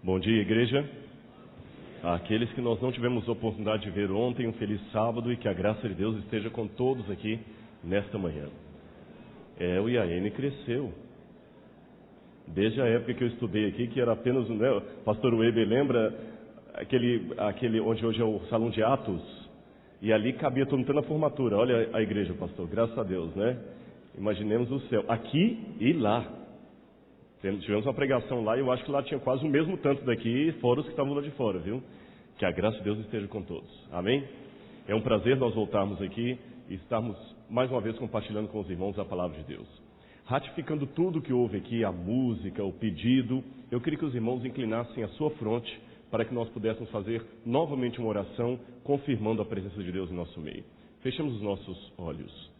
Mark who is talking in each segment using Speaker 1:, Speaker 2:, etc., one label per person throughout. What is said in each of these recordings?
Speaker 1: Bom dia, igreja. Aqueles que nós não tivemos oportunidade de ver ontem, um feliz sábado e que a graça de Deus esteja com todos aqui nesta manhã. O IAN cresceu. Desde a época que eu estudei aqui, que era apenas, o pastor Weber lembra aquele onde hoje é o Salão de Atos, e ali cabia todo mundo na formatura. Olha a igreja, pastor, graças a Deus, né? Imaginemos o céu, aqui e lá. Tivemos uma pregação lá e eu acho que lá tinha quase o mesmo tanto daqui, fora os que estavam lá de fora, viu? Que a graça de Deus esteja com todos. Amém? É um prazer nós voltarmos aqui e estarmos mais uma vez compartilhando com os irmãos a palavra de Deus. Ratificando tudo que houve aqui, a música, o pedido, eu queria que os irmãos inclinassem a sua fronte para que nós pudéssemos fazer novamente uma oração, confirmando a presença de Deus em nosso meio. Fechemos os nossos olhos.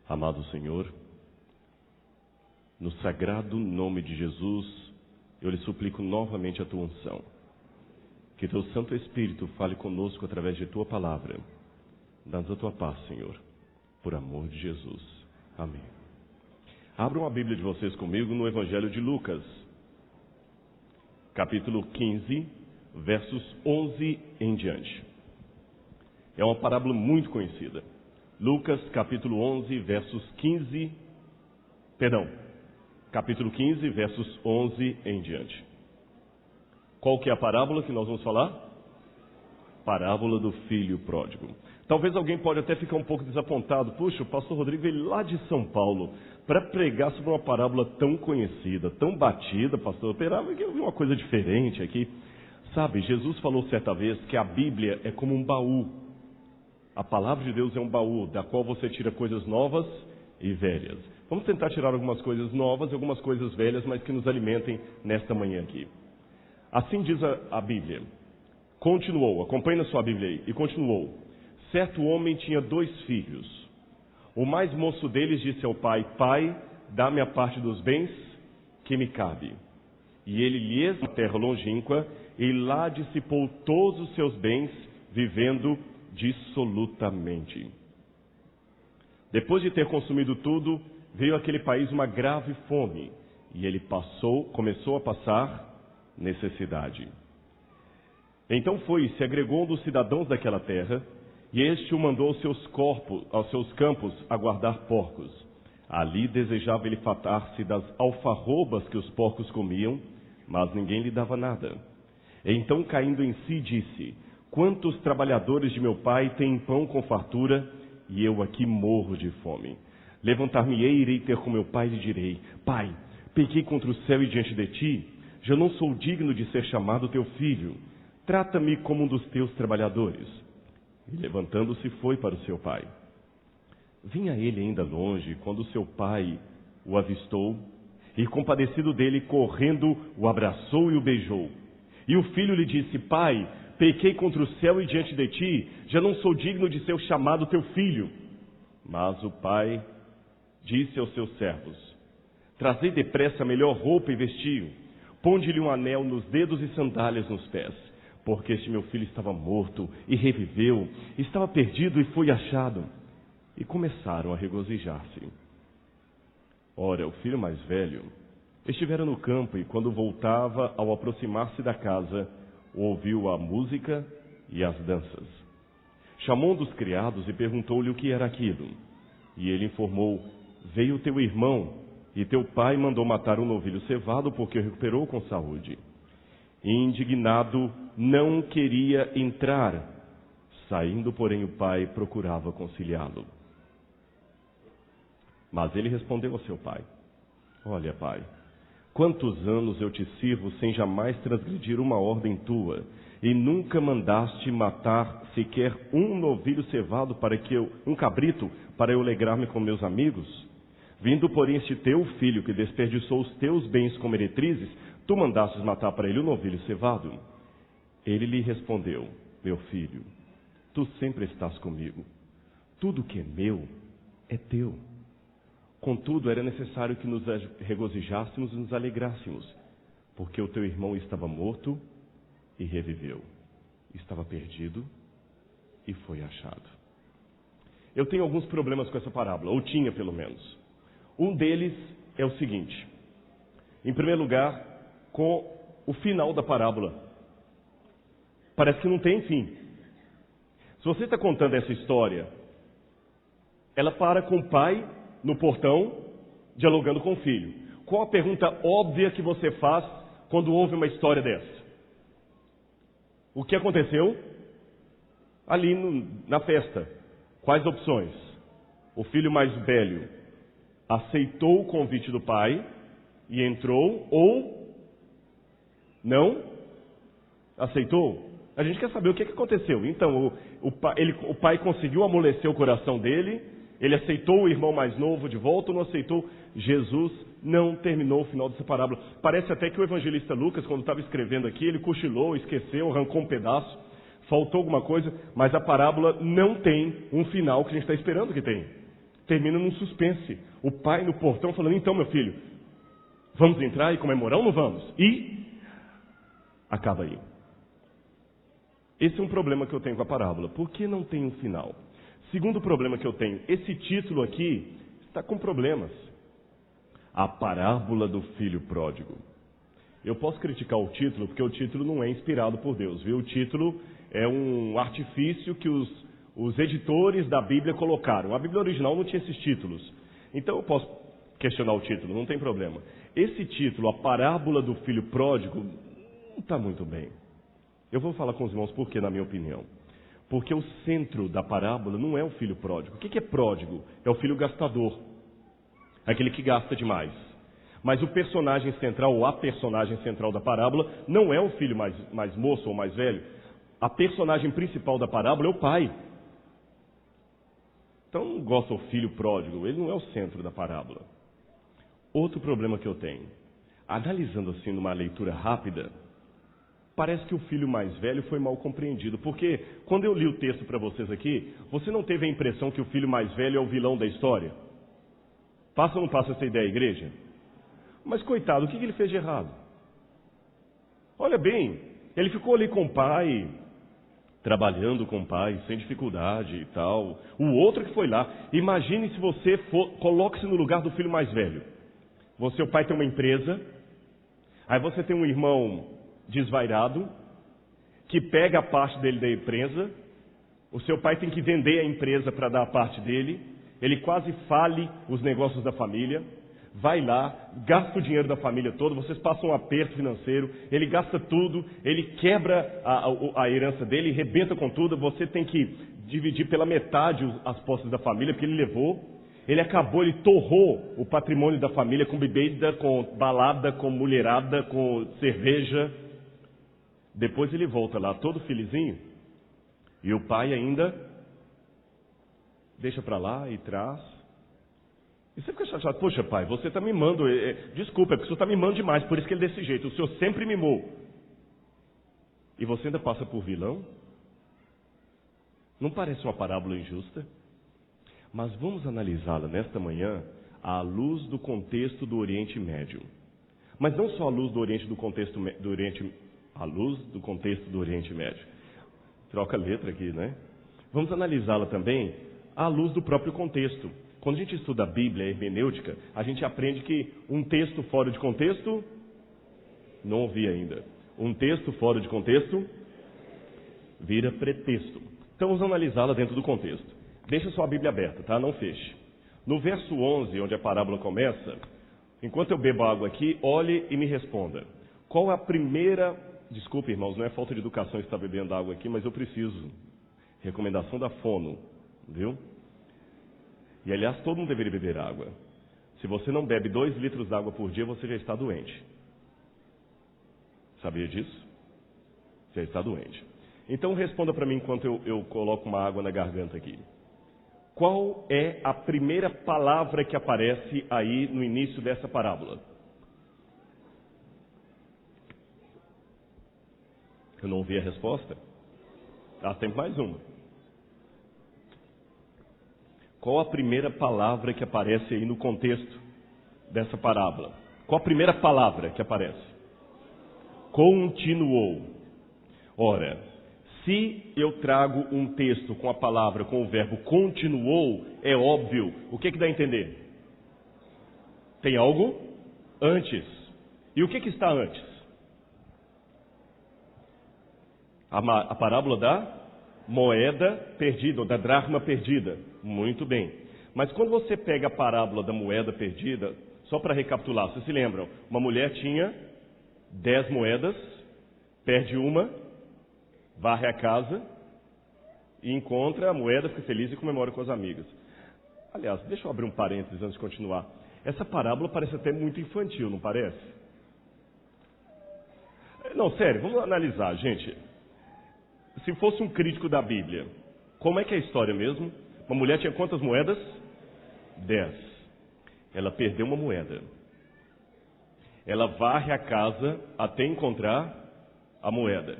Speaker 1: Amado Senhor, no sagrado nome de Jesus, eu lhe suplico novamente a tua unção. Que teu Santo Espírito fale conosco através de tua palavra. Dá-nos a tua paz, Senhor, por amor de Jesus. Amém. Abram a Bíblia de vocês comigo no Evangelho de Lucas, capítulo 15, versos 11 em diante. É uma parábola muito conhecida. Lucas, capítulo 11, versos 15... Capítulo 15, versos 11 em diante. Qual que é a parábola que nós vamos falar? Parábola do filho pródigo. Talvez alguém pode até ficar um pouco desapontado. Puxa, o pastor Rodrigo veio lá de São Paulo para pregar sobre uma parábola tão conhecida, tão batida, pastor. Eu esperava que eu vi uma coisa diferente aqui. Sabe, Jesus falou certa vez que a Bíblia é como um baú. A palavra de Deus é um baú, da qual você tira coisas novas e velhas. Vamos tentar tirar algumas coisas novas e algumas coisas velhas, mas que nos alimentem nesta manhã aqui. Assim diz a Bíblia. Continuou, acompanhe na sua Bíblia aí, e continuou. Certo homem tinha 2 filhos. O mais moço deles disse ao pai: Pai, dá-me a parte dos bens que me cabe. E ele lhes na terra longínqua, e lá dissipou todos os seus bens, vivendo dissolutamente. Depois de ter consumido tudo, veio àquele país uma grave fome, e ele começou a passar necessidade. Então foi e se agregou um dos cidadãos daquela terra, e este o mandou aos seus campos a guardar porcos. Ali desejava ele fartar-se das alfarrobas que os porcos comiam, mas ninguém lhe dava nada. Então, caindo em si, disse: Quantos trabalhadores de meu pai têm pão com fartura, e eu aqui morro de fome? Levantar-me-ei e irei ter com meu pai e lhe direi: Pai, pequei contra o céu e diante de ti, já não sou digno de ser chamado teu filho. Trata-me como um dos teus trabalhadores. E levantando-se foi para o seu pai. Vinha ele ainda longe, quando seu pai o avistou, e compadecido dele, correndo, o abraçou e o beijou. E o filho lhe disse: Pai, pequei contra o céu e diante de ti, já não sou digno de ser chamado teu filho. Mas o pai disse aos seus servos: Trazei depressa a melhor roupa e vestiu, ponde-lhe um anel nos dedos e sandálias nos pés, porque este meu filho estava morto e reviveu, estava perdido e foi achado. E começaram a regozijar-se. Ora, o filho mais velho estivera no campo, e quando voltava, ao aproximar-se da casa, ouviu a música e as danças. Chamou um dos criados e perguntou-lhe o que era aquilo. E ele informou: Veio teu irmão, e teu pai mandou matar um novilho cevado, porque o recuperou com saúde. E indignado, não queria entrar. Saindo, porém, o pai procurava conciliá-lo. Mas ele respondeu ao seu pai: Olha, pai, quantos anos eu te sirvo sem jamais transgredir uma ordem tua, e nunca mandaste matar sequer um novilho cevado um cabrito, para eu alegrar-me com meus amigos? Vindo, porém, este teu filho, que desperdiçou os teus bens com meretrizes, tu mandastes matar para ele o novilho cevado. Ele lhe respondeu: Meu filho, tu sempre estás comigo. Tudo que é meu é teu. Contudo, era necessário que nos regozijássemos e nos alegrássemos, porque o teu irmão estava morto e reviveu. Estava perdido e foi achado. Eu tenho alguns problemas com essa parábola, ou tinha pelo menos. Um deles é o seguinte: em primeiro lugar, com o final da parábola. Parece que não tem fim. Se você está contando essa história, ela para com o pai no portão, dialogando com o filho. Qual a pergunta óbvia que você faz quando ouve uma história dessa? O que aconteceu ali na festa? Quais opções? O filho mais velho aceitou o convite do pai e entrou, ou não aceitou? A gente quer saber o que aconteceu. Então, o pai conseguiu amolecer o coração dele, ele aceitou o irmão mais novo de volta ou não aceitou? Jesus não terminou o final dessa parábola. Parece até que o evangelista Lucas, quando estava escrevendo aqui, ele cochilou, esqueceu, arrancou um pedaço, faltou alguma coisa, mas a parábola não tem um final que a gente está esperando que tenha. Termina num suspense. O pai no portão falando, então meu filho, vamos entrar e comemorar ou não vamos? E acaba aí. Esse é um problema que eu tenho com a parábola. Por que não tem um final? Segundo problema que eu tenho, esse título aqui está com problemas. A parábola do filho pródigo. Eu posso criticar o título, porque o título não é inspirado por Deus, viu? O título é um artifício que os editores da Bíblia colocaram. A Bíblia original não tinha esses títulos. Então eu posso questionar o título, não tem problema. Esse título, a parábola do filho pródigo, não está muito bem. Eu vou falar com os irmãos por quê, na minha opinião. Porque o centro da parábola não é o filho pródigo. O que é pródigo? É o filho gastador. Aquele que gasta demais. Mas o personagem central, ou a personagem central da parábola, não é o filho mais moço ou mais velho. A personagem principal da parábola é o pai. Então não gosta do filho pródigo, ele não é o centro da parábola. Outro problema que eu tenho, analisando assim numa leitura rápida, parece que o filho mais velho foi mal compreendido, porque quando eu li o texto para vocês aqui, você não teve a impressão que o filho mais velho é o vilão da história? Passa ou não passa essa ideia, igreja? Mas coitado, o que ele fez de errado? Olha bem, ele ficou ali com o pai, trabalhando com o pai, sem dificuldade e tal. O outro que foi lá, imagine se você coloque-se no lugar do filho mais velho. O pai tem uma empresa, aí você tem um irmão desvairado, que pega a parte dele da empresa, o seu pai tem que vender a empresa para dar a parte dele, ele quase fale os negócios da família, vai lá, gasta o dinheiro da família todo, vocês passam um aperto financeiro, ele gasta tudo, ele quebra a herança dele, rebenta com tudo, você tem que dividir pela metade as posses da família, porque ele levou, ele torrou o patrimônio da família com bebida, com balada, com mulherada, com cerveja. Depois ele volta lá todo felizinho, e o pai ainda deixa para lá e traz. E você fica chateado, poxa pai, você está mimando, desculpa, é porque o senhor está mimando demais, por isso que ele é desse jeito, o senhor sempre mimou. E você ainda passa por vilão? Não parece uma parábola injusta? Mas vamos analisá-la nesta manhã à luz do contexto do Oriente Médio. Mas não só à luz do contexto do Oriente Médio. Troca a letra aqui, né? Vamos analisá-la também à luz do próprio contexto. Quando a gente estuda a Bíblia, a hermenêutica, a gente aprende que um texto fora de contexto, não ouvi ainda, um texto fora de contexto vira pretexto. Então vamos analisá-la dentro do contexto. Deixa sua Bíblia aberta, tá? Não feche. No verso 11, onde a parábola começa, enquanto eu bebo água aqui, olhe e me responda. Qual a primeira... Desculpe, irmãos, não é falta de educação estar bebendo água aqui, mas eu preciso. Recomendação da Fono, viu? E, aliás, todo mundo deveria beber água. Se você não bebe 2 litros d'água por dia, você já está doente. Sabia disso? Já está doente. Então, responda para mim enquanto eu coloco uma água na garganta aqui. Qual é a primeira palavra que aparece aí no início dessa parábola? Eu não ouvi a resposta? Tem mais uma. Qual a primeira palavra que aparece aí no contexto dessa parábola? Qual a primeira palavra que aparece? Continuou. Ora, se eu trago um texto com a palavra, com o verbo continuou, é óbvio. O que dá a entender? Tem algo antes. E o que está antes? A parábola da moeda perdida, ou da dracma perdida. Muito bem. Mas quando você pega a parábola da moeda perdida, só para recapitular, vocês se lembram? Uma mulher tinha 10 moedas, perde uma, varre a casa e encontra a moeda, fica feliz e comemora com as amigas. Aliás, deixa eu abrir um parênteses antes de continuar. Essa parábola parece até muito infantil, não parece? Não, sério, vamos analisar, gente. Se fosse um crítico da Bíblia, como é que é a história mesmo? Uma mulher tinha quantas moedas? 10. Ela perdeu uma moeda. Ela varre a casa até encontrar a moeda.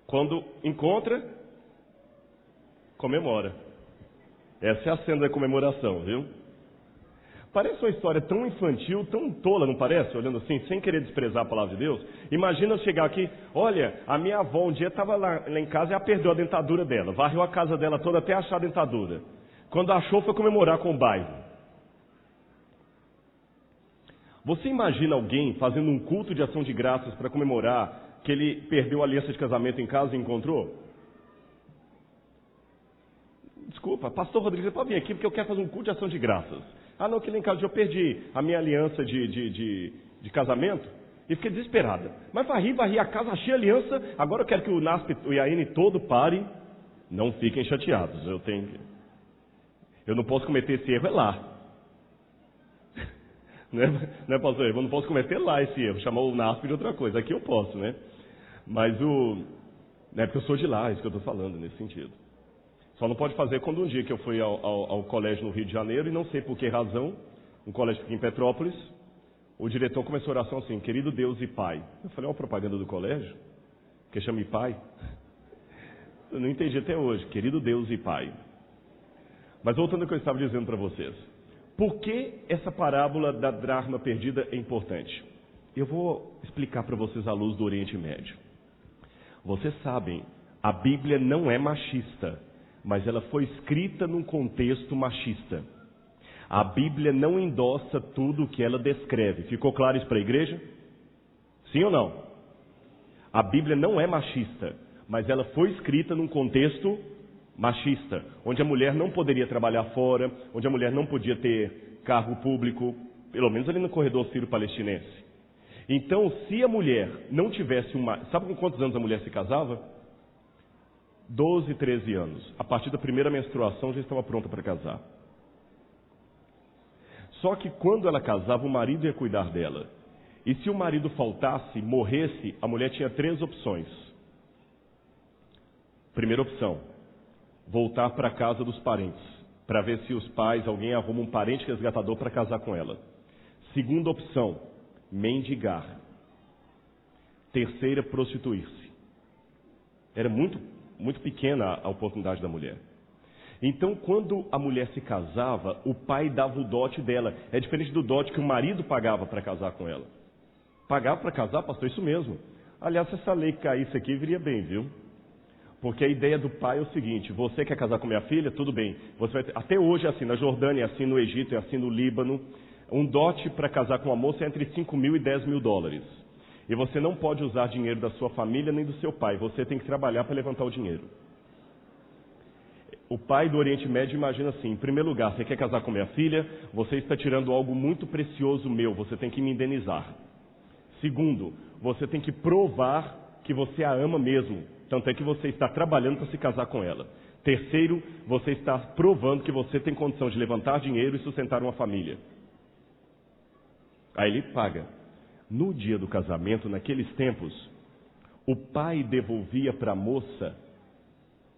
Speaker 1: Quando encontra, comemora. Essa é a cena da comemoração, viu? Parece uma história tão infantil, tão tola, não parece? Olhando assim, sem querer desprezar a palavra de Deus. Imagina eu chegar aqui, olha, a minha avó um dia estava lá em casa e ela perdeu a dentadura dela. Varreu a casa dela toda até achar a dentadura. Quando achou, foi comemorar com o bairro. Você imagina alguém fazendo um culto de ação de graças para comemorar que ele perdeu a aliança de casamento em casa e encontrou? Desculpa, pastor Rodrigo, você pode vir aqui porque eu quero fazer um culto de ação de graças. Ah, não, que lá em casa eu perdi a minha aliança de casamento e fiquei desesperada. Mas varri a casa, achei a aliança, agora eu quero que o NASP, o IAN todo pare. Não fiquem chateados, eu não posso cometer esse erro, é lá. Não é, pastor? Eu não posso cometer lá esse erro, chamar o NASP de outra coisa. Aqui eu posso, né? Mas é porque eu sou de lá, é isso que eu estou falando nesse sentido. Só não pode fazer quando um dia que eu fui ao colégio no Rio de Janeiro e não sei por que razão, um colégio aqui em Petrópolis, o diretor começou a oração assim, querido Deus e Pai. Eu falei, é uma propaganda do colégio? Que chama Pai? Eu não entendi até hoje, querido Deus e Pai. Mas voltando ao que eu estava dizendo para vocês. Por que essa parábola da dracma perdida é importante? Eu vou explicar para vocês à luz do Oriente Médio. Vocês sabem, a Bíblia não é machista, mas ela foi escrita num contexto machista. A Bíblia não endossa tudo o que ela descreve. Ficou claro isso para a igreja? Sim ou não? A Bíblia não é machista, mas ela foi escrita num contexto machista, onde a mulher não poderia trabalhar fora, onde a mulher não podia ter cargo público, pelo menos ali no corredor sírio-palestinense. Então, se a mulher não tivesse uma... Sabe com quantos anos a mulher se casava? 12, 13 anos. A partir da primeira menstruação já estava pronta para casar. Só que quando ela casava, o marido ia cuidar dela. E se o marido faltasse, morresse, a mulher tinha 3 opções. Primeira opção, voltar para a casa dos parentes, para ver se os pais, alguém arruma um parente resgatador para casar com ela. Segunda opção, mendigar. Terceira, prostituir-se. Era muito pequena a oportunidade da mulher. Então, quando a mulher se casava, o pai dava o dote dela. É diferente do dote que o marido pagava para casar com ela. Pagava para casar, pastor? Isso mesmo. Aliás, se essa lei caísse aqui, viria bem, viu? Porque a ideia do pai é o seguinte, você quer casar com minha filha? Tudo bem. Você vai ter... Até hoje é assim, na Jordânia é assim, no Egito é assim, no Líbano. Um dote para casar com uma moça é entre 5 mil e 10 mil dólares. E você não pode usar dinheiro da sua família nem do seu pai. Você tem que trabalhar para levantar o dinheiro. O pai do Oriente Médio imagina assim, em primeiro lugar, você quer casar com minha filha? Você está tirando algo muito precioso meu, você tem que me indenizar. Segundo, você tem que provar que você a ama mesmo. Tanto é que você está trabalhando para se casar com ela. Terceiro, você está provando que você tem condição de levantar dinheiro e sustentar uma família. Aí ele paga. No dia do casamento, naqueles tempos, o pai devolvia para a moça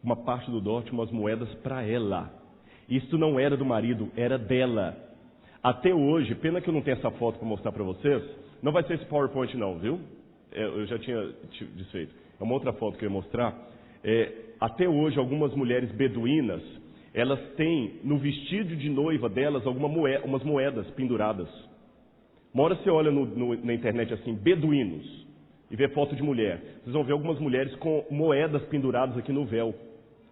Speaker 1: uma parte do dote, umas moedas para ela. Isso não era do marido, era dela. Até hoje, pena que eu não tenho essa foto para mostrar para vocês. Não vai ser esse PowerPoint não, viu? Eu já tinha desfeito. É uma outra foto que eu ia mostrar. Até hoje, algumas mulheres beduínas, elas têm no vestido de noiva delas umas moedas penduradas. Uma hora você olha na internet assim, beduínos, e vê foto de mulher. Vocês vão ver algumas mulheres com moedas penduradas aqui no véu.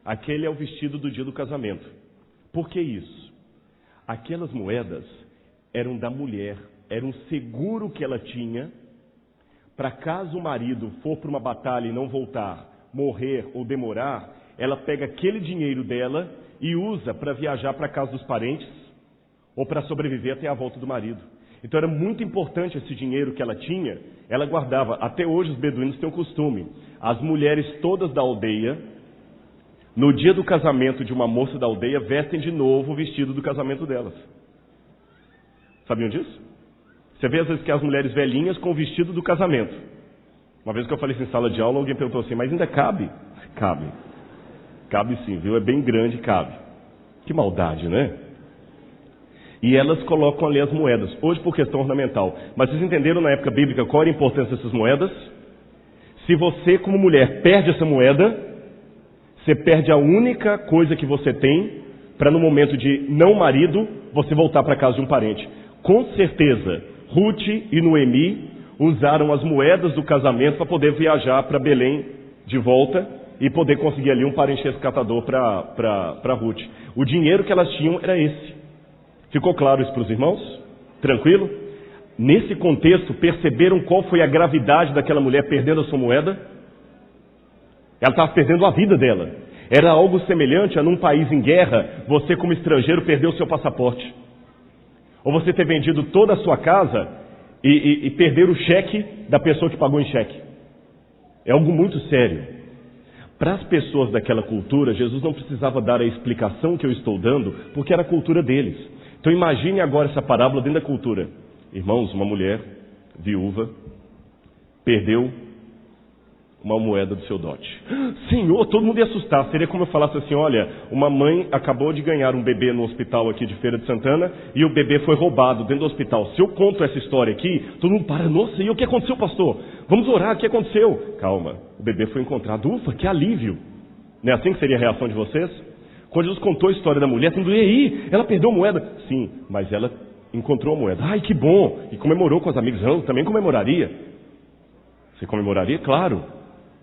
Speaker 1: Aquele é o vestido do dia do casamento. Por que isso? Aquelas moedas eram da mulher, era um seguro que ela tinha, para caso o marido for para uma batalha e não voltar, morrer ou demorar, ela pega aquele dinheiro dela e usa para viajar para a casa dos parentes ou para sobreviver até a volta do marido. Então era muito importante esse dinheiro que ela tinha, ela guardava. Até hoje os beduínos têm o costume. As mulheres todas da aldeia, no dia do casamento de uma moça da aldeia, vestem de novo o vestido do casamento delas. Sabiam disso? Você vê às vezes que as mulheres velhinhas com o vestido do casamento. Uma vez que eu falei isso em sala de aula, alguém perguntou assim, mas ainda cabe? Cabe. Cabe sim, viu? É bem grande, cabe. Que maldade, né? E elas colocam ali as moedas, hoje por questão ornamental. Mas vocês entenderam na época bíblica qual era a importância dessas moedas? Se você, como mulher, perde essa moeda, você perde a única coisa que você tem para no momento de não marido, você voltar para casa de um parente. Com certeza, Ruth e Noemi usaram as moedas do casamento para poder viajar para Belém de volta e poder conseguir ali um parente resgatador para Ruth. O dinheiro que elas tinham era esse. Ficou claro isso para os irmãos? Tranquilo? Nesse contexto, perceberam qual foi a gravidade daquela mulher perdendo a sua moeda? Ela estava perdendo a vida dela. Era algo semelhante a num país em guerra, você como estrangeiro perder o seu passaporte. Ou você ter vendido toda a sua casa e perder o cheque da pessoa que pagou em cheque. É algo muito sério. Para as pessoas daquela cultura, Jesus não precisava dar a explicação que eu estou dando, porque era a cultura deles. Então imagine agora essa parábola dentro da cultura. Irmãos, uma mulher viúva perdeu uma moeda do seu dote. Senhor, todo mundo ia assustar. Seria como eu falasse assim, olha, uma mãe acabou de ganhar um bebê no hospital aqui de Feira de Santana e o bebê foi roubado dentro do hospital. Se eu conto essa história aqui, todo mundo para, nossa, e o que aconteceu, pastor? Vamos orar, o que aconteceu? Calma, o bebê foi encontrado. Ufa, que alívio. Não é assim que seria a reação de vocês? Quando Jesus contou a história da mulher, todo mundo, e aí? Ela perdeu a moeda? Sim, mas ela encontrou a moeda. Ai, que bom! E comemorou com os amigos. Eu também comemoraria. Você comemoraria? Claro.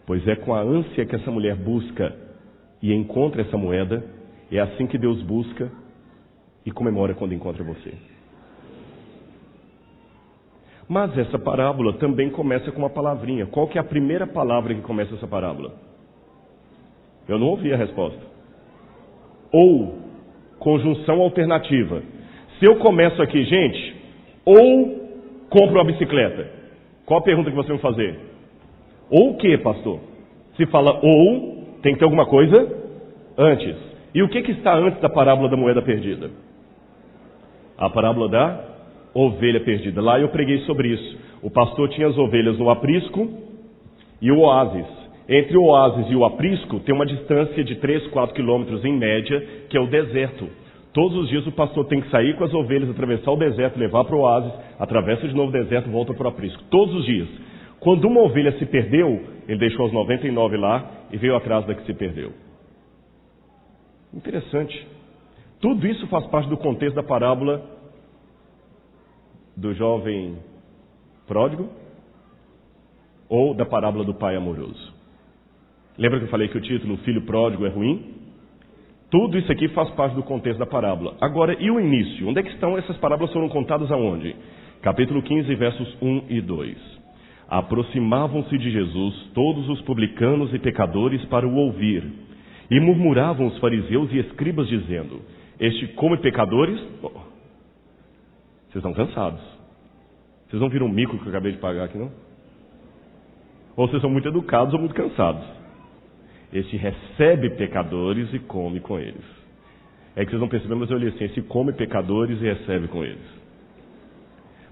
Speaker 1: Pois é com a ânsia que essa mulher busca e encontra essa moeda, é assim que Deus busca e comemora quando encontra você. Mas essa parábola também começa com uma palavrinha. Qual que é a primeira palavra que começa essa parábola? Eu não ouvi a resposta. Ou, conjunção alternativa. Se eu começo aqui, gente, ou compro uma bicicleta. Qual a pergunta que você vai fazer? Ou o que, pastor? Se fala ou, tem que ter alguma coisa antes. E o que está antes da parábola da moeda perdida? A parábola da ovelha perdida. Lá eu preguei sobre isso. O pastor tinha as ovelhas no aprisco e o oásis. Entre o oásis e o aprisco tem uma distância de 3, 4 quilômetros em média, que é o deserto. Todos os dias o pastor tem que sair com as ovelhas, atravessar o deserto, levar para o oásis, atravessa de novo o deserto, volta para o aprisco. Todos os dias. Quando uma ovelha se perdeu, ele deixou as 99 lá e veio atrás da que se perdeu. Interessante. Tudo isso faz parte do contexto da parábola do jovem pródigo ou da parábola do pai amoroso. Lembra que eu falei que o título, o filho pródigo, é ruim? Tudo isso aqui faz parte do contexto da parábola. Agora, e o início? Onde é que estão? Essas parábolas foram contadas aonde? Capítulo 15, versos 1 e 2. Aproximavam-se de Jesus todos os publicanos e pecadores para o ouvir. E murmuravam os fariseus e escribas dizendo, este come pecadores? Oh, vocês estão cansados. Vocês não viram o mico que eu acabei de pagar aqui, não? Ou vocês são muito educados ou muito cansados. Este recebe pecadores e come com eles. É que vocês não perceberam, mas eu olhei assim, este come pecadores e recebe com eles.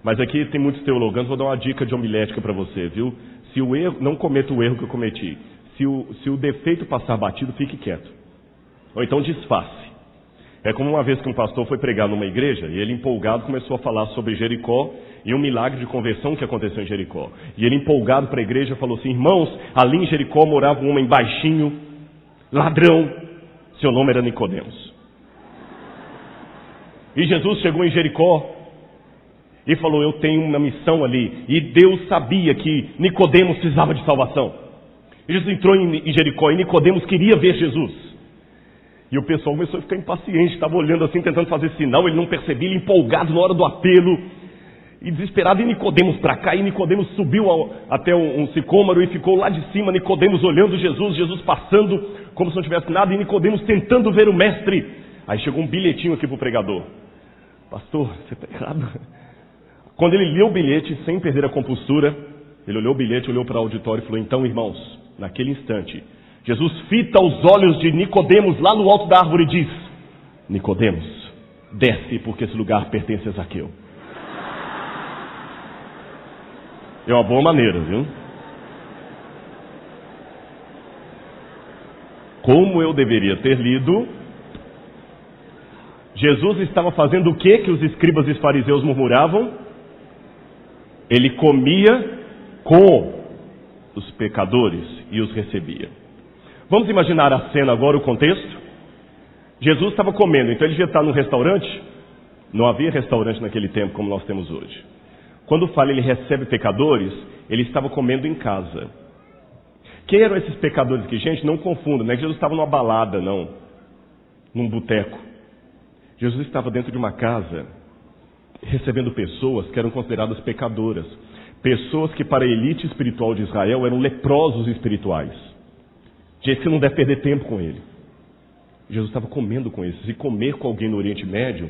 Speaker 1: Mas aqui tem muitos teologanos, vou dar uma dica de homilética para você, viu? Se o erro, não cometa o erro que eu cometi. Se o defeito passar batido, fique quieto. Ou então disfarce. É como uma vez que um pastor foi pregar numa igreja, e ele empolgado começou a falar sobre Jericó, e um milagre de conversão que aconteceu em Jericó. E ele empolgado para a igreja falou assim, irmãos, ali em Jericó morava um homem baixinho, ladrão, seu nome era Nicodemos. E Jesus chegou em Jericó, e falou, eu tenho uma missão ali. E Deus sabia que Nicodemos precisava de salvação. E Jesus entrou em Jericó e Nicodemos queria ver Jesus. E o pessoal começou a ficar impaciente, estava olhando assim, tentando fazer sinal, ele não percebia, ele empolgado na hora do apelo. E desesperado, e Nicodemos para cá, e Nicodemos subiu até um sicômoro e ficou lá de cima, Nicodemos olhando Jesus, Jesus passando como se não tivesse nada, e Nicodemos tentando ver o mestre. Aí chegou um bilhetinho aqui para o pregador. Pastor, você está errado. Quando ele leu o bilhete, sem perder a compostura, ele olhou o bilhete, olhou para o auditório e falou: então, irmãos, naquele instante, Jesus fita os olhos de Nicodemos lá no alto da árvore e diz: Nicodemos, desce, porque esse lugar pertence a Zaqueu. É uma boa maneira, viu? Como eu deveria ter lido, Jesus estava fazendo o que os escribas e os fariseus murmuravam? Ele comia com os pecadores e os recebia. Vamos imaginar a cena agora, o contexto? Jesus estava comendo, então ele já está num restaurante. Não havia restaurante naquele tempo como nós temos hoje. Quando fala ele recebe pecadores, ele estava comendo em casa. Quem eram esses pecadores aqui? Gente, não confunda, não é que Jesus estava numa balada, não. Num boteco. Jesus estava dentro de uma casa, recebendo pessoas que eram consideradas pecadoras. Pessoas que para a elite espiritual de Israel eram leprosos espirituais. Gente, você não deve perder tempo com ele. Jesus estava comendo com esses. E comer com alguém no Oriente Médio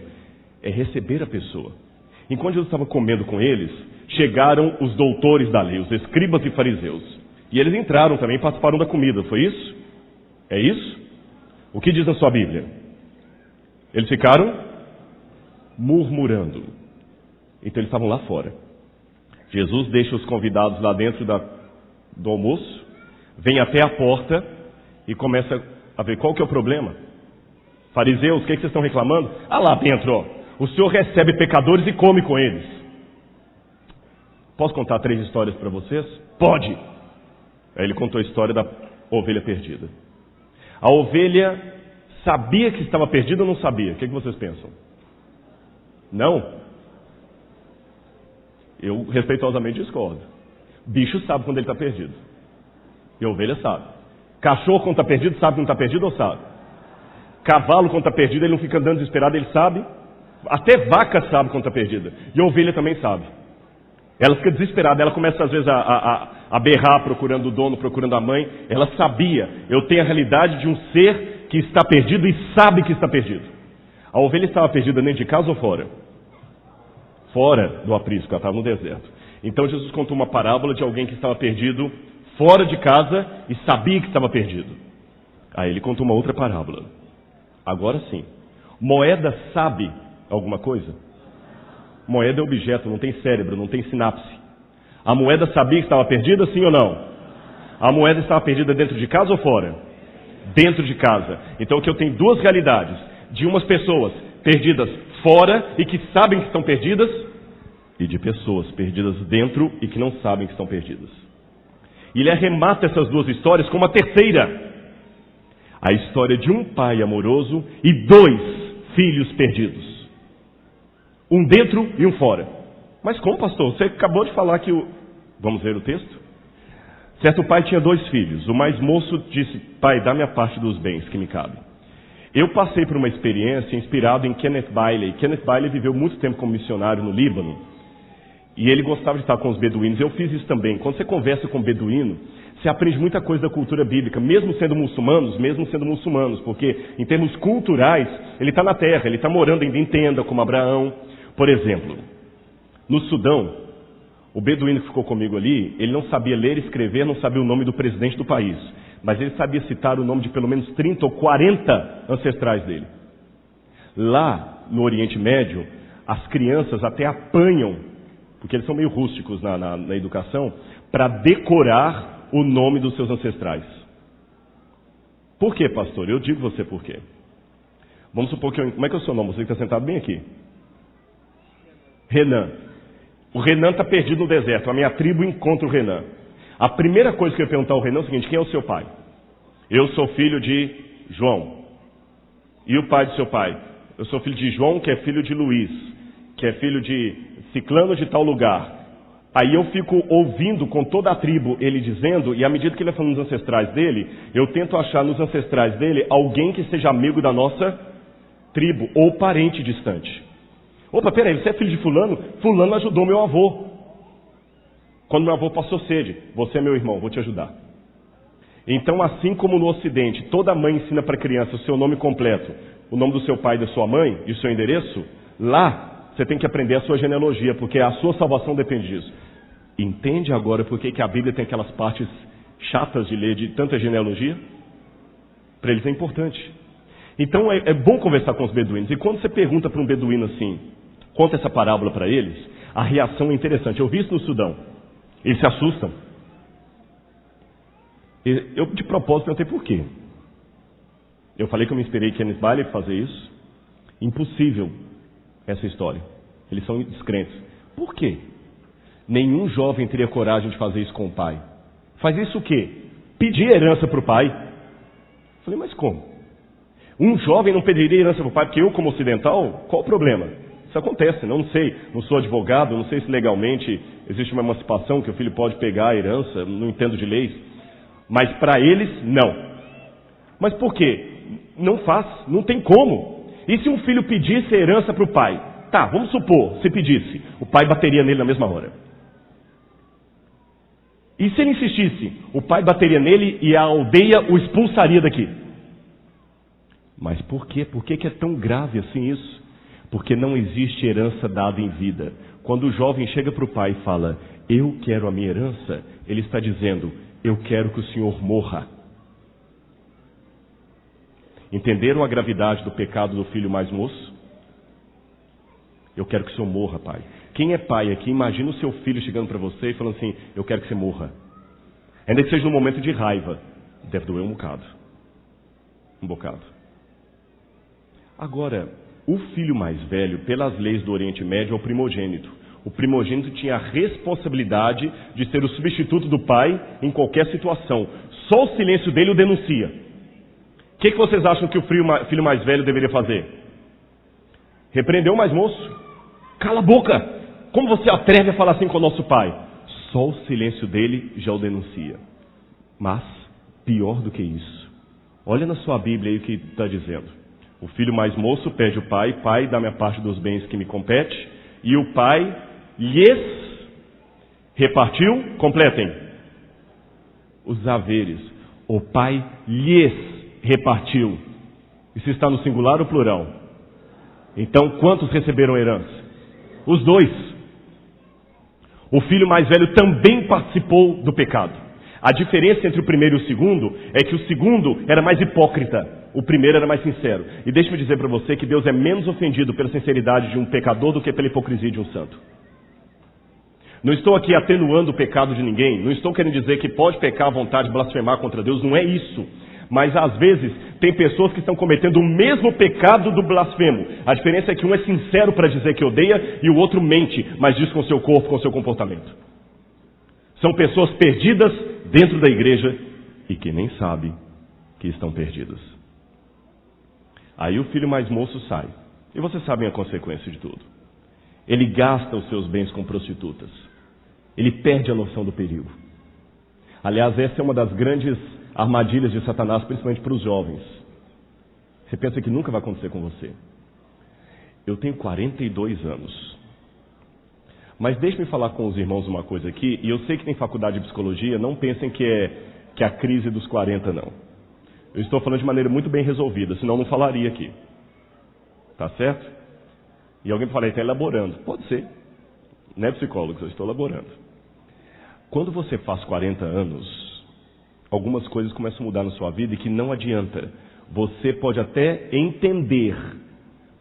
Speaker 1: é receber a pessoa. Enquanto Jesus estava comendo com eles, chegaram os doutores da lei, os escribas e fariseus. E eles entraram também, participaram da comida. Foi isso? É isso? O que diz na sua Bíblia? Eles ficaram murmurando. Então eles estavam lá fora. Jesus deixa os convidados lá dentro do almoço, vem até a porta e começa a ver qual que é o problema. Fariseus, o que vocês estão reclamando? Ah, lá dentro, ó, o Senhor recebe pecadores e come com eles. Posso contar 3 histórias para vocês? Pode! Aí ele contou a história da ovelha perdida. A ovelha sabia que estava perdida ou não sabia? O que vocês pensam? Não? Eu respeitosamente discordo. Bicho sabe quando ele está perdido. E a ovelha sabe. Cachorro quando está perdido sabe quando está perdido ou sabe? Cavalo quando está perdido ele não fica andando desesperado, ele sabe. Até vaca sabe quando está perdida. E a ovelha também sabe. Ela fica desesperada, ela começa às vezes a berrar procurando o dono, procurando a mãe. Ela sabia, eu tenho a realidade de um ser que está perdido e sabe que está perdido. A ovelha estava perdida dentro de casa ou fora? Fora do aprisco, ela estava no deserto. Então Jesus contou uma parábola de alguém que estava perdido fora de casa e sabia que estava perdido. Aí ele contou uma outra parábola. Agora sim, moeda sabe alguma coisa? Moeda é objeto, não tem cérebro, não tem sinapse. A moeda sabia que estava perdida, sim ou não? A moeda estava perdida dentro de casa ou fora? Dentro de casa. Então aqui eu tenho 2 realidades. De umas pessoas perdidas fora e que sabem que estão perdidas, e de pessoas perdidas dentro e que não sabem que estão perdidas. E ele arremata essas 2 histórias com uma terceira. A história de um pai amoroso e 2 filhos perdidos. Um dentro e um fora. Mas como, pastor? Você acabou de falar que Vamos ver o texto? Certo pai tinha 2 filhos. O mais moço disse: pai, dá-me a parte dos bens que me cabe. Eu passei por uma experiência inspirado em Kenneth Bailey. Kenneth Bailey viveu muito tempo como missionário no Líbano. E ele gostava de estar com os beduínos. Eu fiz isso também. Quando você conversa com um beduíno, você aprende muita coisa da cultura bíblica, mesmo sendo muçulmanos, porque em termos culturais, ele está na terra, ele está morando ainda em tenda, como Abraão. Por exemplo, no Sudão, o beduíno que ficou comigo ali, ele não sabia ler e escrever, não sabia o nome do presidente do país, mas ele sabia citar o nome de pelo menos 30 ou 40 ancestrais dele. Lá no Oriente Médio, as crianças até apanham, porque eles são meio rústicos na educação, para decorar o nome dos seus ancestrais. Por quê, pastor? Eu digo você por quê. Vamos supor que como é que é o seu nome? Você que está sentado bem aqui. Renan. O Renan está perdido no deserto. A minha tribo encontra o Renan. A primeira coisa que eu ia perguntar ao Renan é o seguinte: quem é o seu pai? Eu sou filho de João. E o pai do seu pai? Eu sou filho de João, que é filho de Luiz, que é filho de ciclano de tal lugar. Aí eu fico ouvindo com toda a tribo ele dizendo, e à medida que ele vai falando nos ancestrais dele, eu tento achar nos ancestrais dele alguém que seja amigo da nossa tribo, ou parente distante. Opa, peraí, você é filho de fulano? Fulano ajudou meu avô. Quando meu avô passou sede, você é meu irmão, vou te ajudar. Então, assim como no Ocidente, toda mãe ensina para a criança o seu nome completo, o nome do seu pai e da sua mãe e o seu endereço, lá você tem que aprender a sua genealogia, porque a sua salvação depende disso. Entende agora por que a Bíblia tem aquelas partes chatas de ler de tanta genealogia? Para eles é importante. Então é bom conversar com os beduínos. E quando você pergunta para um beduíno assim, conta essa parábola para eles, a reação é interessante. Eu vi isso no Sudão. Eles se assustam. Eu de propósito perguntei por quê. Eu falei que eu me inspirei em Kenneth Bailey para fazer isso. Impossível essa história. Eles são descrentes. Por quê? Nenhum jovem teria coragem de fazer isso com o pai. Faz isso o quê? Pedir herança para o pai. Falei, mas como? Um jovem não pediria herança para o pai, porque eu, como ocidental, qual o problema? Isso acontece, não sei, não sou advogado, não sei se legalmente existe uma emancipação que o filho pode pegar a herança, não entendo de leis. Mas para eles, não. Mas por quê? Não faz, não tem como. E se um filho pedisse herança para o pai? Tá, vamos supor, se pedisse, o pai bateria nele na mesma hora. E se ele insistisse, o pai bateria nele e a aldeia o expulsaria daqui. Mas por quê? Por que é tão grave assim isso? Porque não existe herança dada em vida. Quando o jovem chega para o pai e fala, eu quero a minha herança, ele está dizendo, eu quero que o senhor morra. Entenderam a gravidade do pecado do filho mais moço? Eu quero que o senhor morra, pai. Quem é pai aqui, imagina o seu filho chegando para você e falando assim, eu quero que você morra. Ainda que seja num momento de raiva. Deve doer um bocado. Um bocado. Agora, o filho mais velho, pelas leis do Oriente Médio, é o primogênito. O primogênito tinha a responsabilidade de ser o substituto do pai em qualquer situação. Só o silêncio dele o denuncia. O que vocês acham que o filho mais velho deveria fazer? Repreendeu o mais moço? Cala a boca! Como você atreve a falar assim com o nosso pai? Só o silêncio dele já o denuncia. Mas, pior do que isso, olha na sua Bíblia aí o que está dizendo. O filho mais moço pede o pai, dá-me a parte dos bens que me compete, e o pai lhes repartiu, completem, os haveres. O pai lhes repartiu. Isso está no singular ou plural? Então, quantos receberam herança? Os dois. O filho mais velho também participou do pecado. A diferença entre o primeiro e o segundo é que o segundo era mais hipócrita, o primeiro era mais sincero. E deixe-me dizer para você que Deus é menos ofendido pela sinceridade de um pecador do que pela hipocrisia de um santo. Não estou aqui atenuando o pecado de ninguém, não estou querendo dizer que pode pecar à vontade, blasfemar contra Deus, não é isso. Mas às vezes tem pessoas que estão cometendo o mesmo pecado do blasfemo. A diferença é que um é sincero para dizer que odeia e o outro mente, mas diz com seu corpo, com seu comportamento. São pessoas perdidas dentro da igreja e que nem sabem que estão perdidas. Aí o filho mais moço sai. E vocês sabem a consequência de tudo. Ele gasta os seus bens com prostitutas. Ele perde a noção do perigo. Aliás, essa é uma das grandes armadilhas de Satanás, principalmente para os jovens. Você pensa que nunca vai acontecer com você. Eu tenho 42 anos. Mas deixe-me falar com os irmãos uma coisa aqui, e eu sei que tem faculdade de psicologia, não pensem que é a crise dos 40, não. Eu estou falando de maneira muito bem resolvida, senão eu não falaria aqui. Tá certo? E alguém fala, está elaborando. Pode ser. Não é psicólogo, eu estou elaborando. Quando você faz 40 anos, algumas coisas começam a mudar na sua vida e que não adianta. Você pode até entender,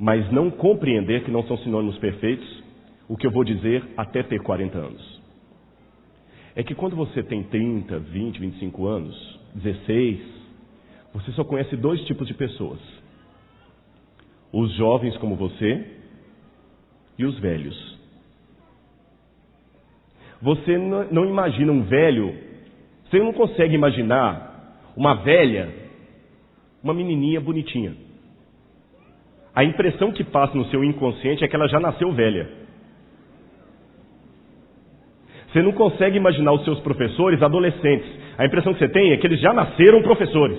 Speaker 1: mas não compreender, que não são sinônimos perfeitos, o que eu vou dizer até ter 40 anos. É que quando você tem 30, 20, 25 anos, 16, você só conhece dois tipos de pessoas. Os jovens como você e os velhos. Você não imagina um velho, você não consegue imaginar uma velha, uma menininha bonitinha. A impressão que passa no seu inconsciente é que ela já nasceu velha. Você não consegue imaginar os seus professores adolescentes. A impressão que você tem é que eles já nasceram professores.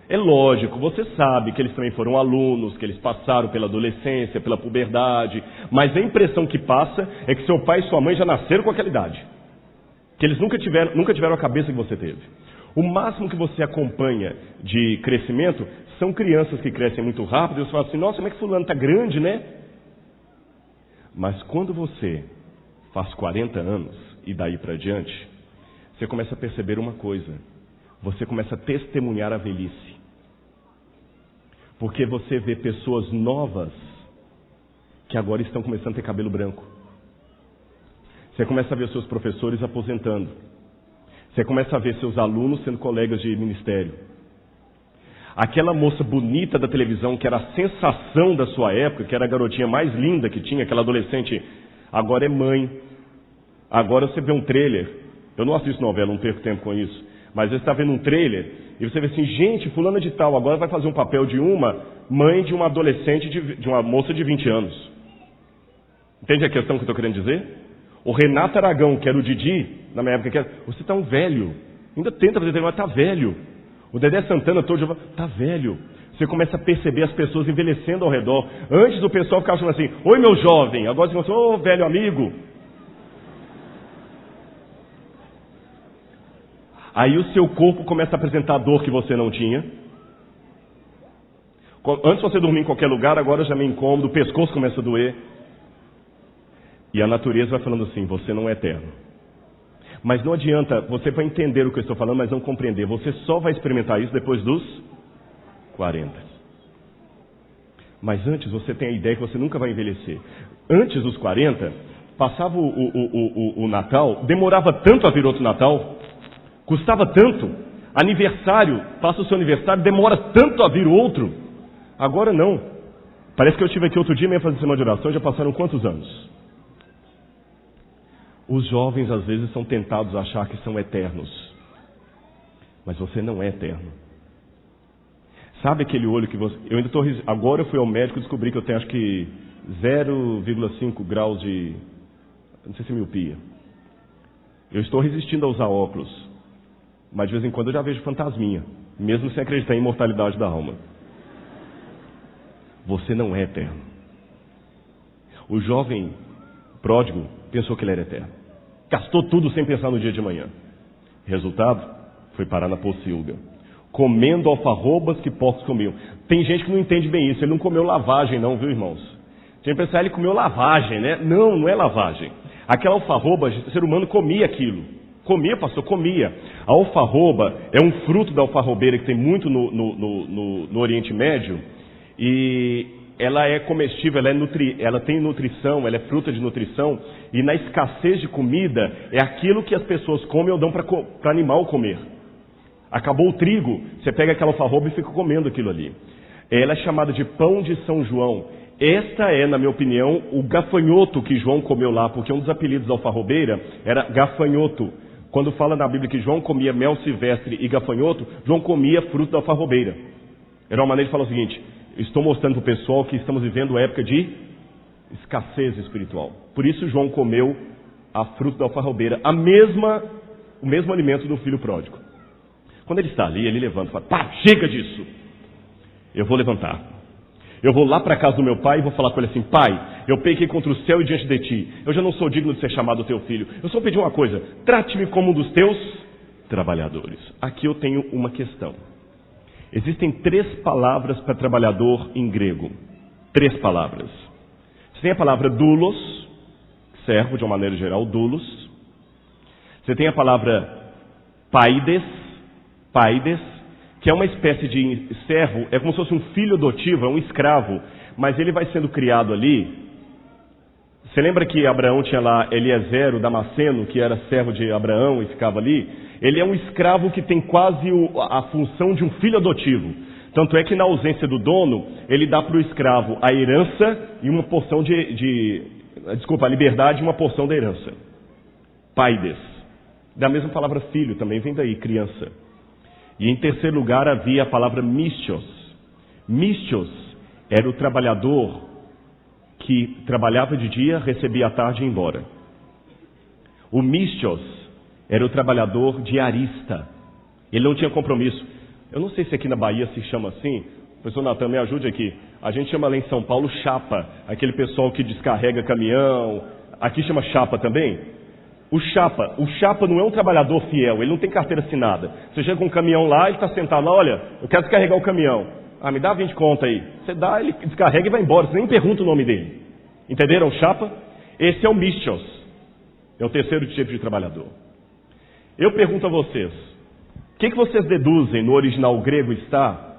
Speaker 1: É lógico, você sabe que eles também foram alunos, que eles passaram pela adolescência, pela puberdade, mas a impressão que passa é que seu pai e sua mãe já nasceram com aquela idade. Que eles nunca tiveram a cabeça que você teve. O máximo que você acompanha de crescimento são crianças que crescem muito rápido e você fala assim, nossa, como é que fulano está grande, né? Mas quando você faz 40 anos e daí para diante, você começa a perceber uma coisa. Você começa a testemunhar a velhice. Porque você vê pessoas novas que agora estão começando a ter cabelo branco. Você começa a ver seus professores aposentando. Você começa a ver seus alunos sendo colegas de ministério. Aquela moça bonita da televisão, que era a sensação da sua época, que era a garotinha mais linda que tinha, aquela adolescente, agora é mãe. Agora você vê um trailer. Eu não assisto novela, não perco tempo com isso. Mas você está vendo um trailer e você vê assim, gente, fulana de tal, agora vai fazer um papel de uma mãe de uma adolescente, de uma moça de 20 anos. Entende a questão que eu estou querendo dizer? O Renato Aragão, que era o Didi, na minha época, você está um velho. Ainda tenta fazer, mas está velho. O Dedé Santana todo está velho. Você começa a perceber as pessoas envelhecendo ao redor. Antes o pessoal ficava falando assim, oi meu jovem. Agora você fala, ô velho amigo. Aí o seu corpo começa a apresentar a dor que você não tinha. Antes você dormir em qualquer lugar, agora já me incômodo, o pescoço começa a doer. E a natureza vai falando assim, você não é eterno. Mas não adianta, você vai entender o que eu estou falando, mas não compreender. Você só vai experimentar isso depois dos 40. Mas antes você tem a ideia que você nunca vai envelhecer. Antes dos 40, passava o Natal, demorava tanto a vir outro Natal, custava tanto. Aniversário, passa o seu aniversário, demora tanto a vir outro. Agora não. Parece que eu estive aqui outro dia mesmo fazendo semana de oração, já passaram quantos anos? Os jovens às vezes são tentados a achar que são eternos. Mas você não é eterno. Sabe aquele olho que você... Eu ainda estou... Agora eu fui ao médico e descobri que eu tenho acho que 0,5 graus de... Não sei se miopia. Eu estou resistindo a usar óculos. Mas de vez em quando eu já vejo fantasminha. Mesmo sem acreditar em imortalidade da alma. Você não é eterno. O jovem pródigo pensou que ele era eterno. Gastou tudo sem pensar no dia de amanhã. Resultado? Foi parar na pocilga. Comendo alfarrobas que porcos comiam. Tem gente que não entende bem isso. Ele não comeu lavagem não, viu irmãos? Tinha que pensar, ele comeu lavagem, né? Não, não é lavagem. Aquela alfarroba, o ser humano comia aquilo. Comia, pastor, comia. A alfarroba é um fruto da alfarrobeira que tem muito no Oriente Médio. E ela é comestível, ela tem nutrição, ela é fruta de nutrição. E na escassez de comida, é aquilo que as pessoas comem ou dão para animal comer. Acabou o trigo, você pega aquela alfarroba e fica comendo aquilo ali. Ela é chamada de pão de São João. Esta é, na minha opinião, o gafanhoto que João comeu lá, porque um dos apelidos da alfarrobeira era gafanhoto. Quando fala na Bíblia que João comia mel silvestre e gafanhoto, João comia fruto da alfarrobeira. Era uma maneira de falar o seguinte, estou mostrando para o pessoal que estamos vivendo época de escassez espiritual. Por isso João comeu a fruta da alfarrobeira, o mesmo alimento do filho pródigo. Quando ele está ali, ele levanta e fala, pá, chega disso. Eu vou levantar. Eu vou lá para a casa do meu pai e vou falar com ele assim, pai, eu pequei contra o céu e diante de ti. Eu já não sou digno de ser chamado teu filho. Eu só pedi uma coisa, trate-me como um dos teus trabalhadores. Aqui eu tenho uma questão. Existem 3 palavras para trabalhador em grego. 3 palavras. Você tem a palavra doulos, servo de uma maneira geral, doulos. Você tem a palavra paides, que é uma espécie de servo, é como se fosse um filho adotivo, é um escravo, mas ele vai sendo criado ali. Você lembra que Abraão tinha lá Eliezer, o Damasceno, que era servo de Abraão e ficava ali? Ele é um escravo que tem quase a função de um filho adotivo. Tanto é que na ausência do dono, ele dá para o escravo a herança e uma porção a liberdade e uma porção da herança. Paides. Da mesma palavra filho, também vem daí, criança. E em terceiro lugar havia a palavra mistios. Mistios era o trabalhador que trabalhava de dia, recebia à tarde e ia embora. O mistios era o trabalhador diarista. Ele não tinha compromisso. Eu não sei se aqui na Bahia se chama assim. Professor Natan, me ajude aqui. A gente chama lá em São Paulo chapa. Aquele pessoal que descarrega caminhão. Aqui chama chapa também? O chapa não é um trabalhador fiel. Ele não tem carteira assinada. Você chega com um caminhão lá, ele está sentado lá. Olha, eu quero descarregar o caminhão. Ah, me dá 20 conto aí. Você dá, ele descarrega e vai embora. Você nem pergunta o nome dele. Entenderam? Chapa? Esse é o mistos. É o terceiro tipo de trabalhador. Eu pergunto a vocês. O que vocês deduzem no original grego está?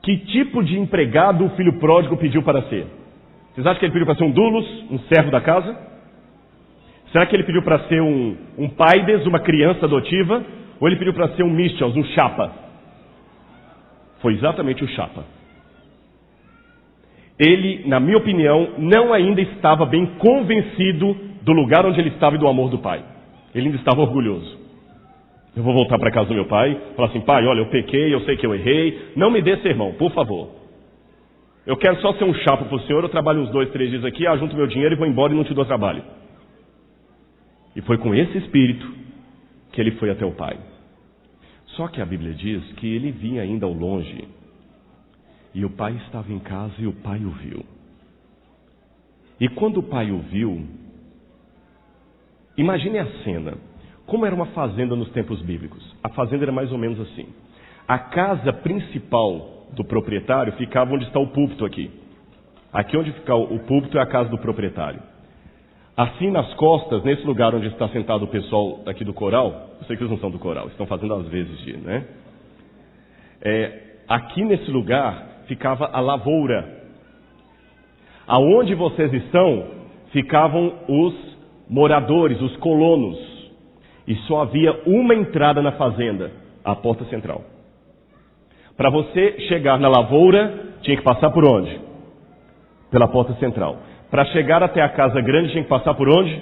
Speaker 1: Que tipo de empregado o filho pródigo pediu para ser? Vocês acham que ele pediu para ser um doulos, um servo da casa? Será que ele pediu para ser um paides, uma criança adotiva? Ou ele pediu para ser um mistos, um chapa? Foi exatamente o chapa. Ele, na minha opinião, não ainda estava bem convencido do lugar onde ele estava e do amor do pai. Ele ainda estava orgulhoso. Eu vou voltar para casa do meu pai, falar assim, pai, olha, eu pequei, eu sei que eu errei, não me dê sermão, por favor. Eu quero só ser um chapa para o senhor, eu trabalho uns 2, 3 dias aqui, ajunto meu dinheiro e vou embora e não te dou trabalho. E foi com esse espírito que ele foi até o pai. Só que a Bíblia diz que ele vinha ainda ao longe, e o pai estava em casa e o pai o viu. E quando o pai o viu, imagine a cena. Como era uma fazenda nos tempos bíblicos? A fazenda era mais ou menos assim. A casa principal do proprietário ficava onde está o púlpito aqui. Aqui onde fica o púlpito é a casa do proprietário. Assim nas costas, nesse lugar onde está sentado o pessoal aqui do coral, eu sei que eles não são do coral, estão fazendo às vezes, né? Aqui nesse lugar ficava a lavoura. Aonde vocês estão, ficavam os moradores, os colonos. E só havia uma entrada na fazenda, a porta central. Para você chegar na lavoura, tinha que passar por onde? Pela porta central. Para chegar até a casa grande, tinha que passar por onde?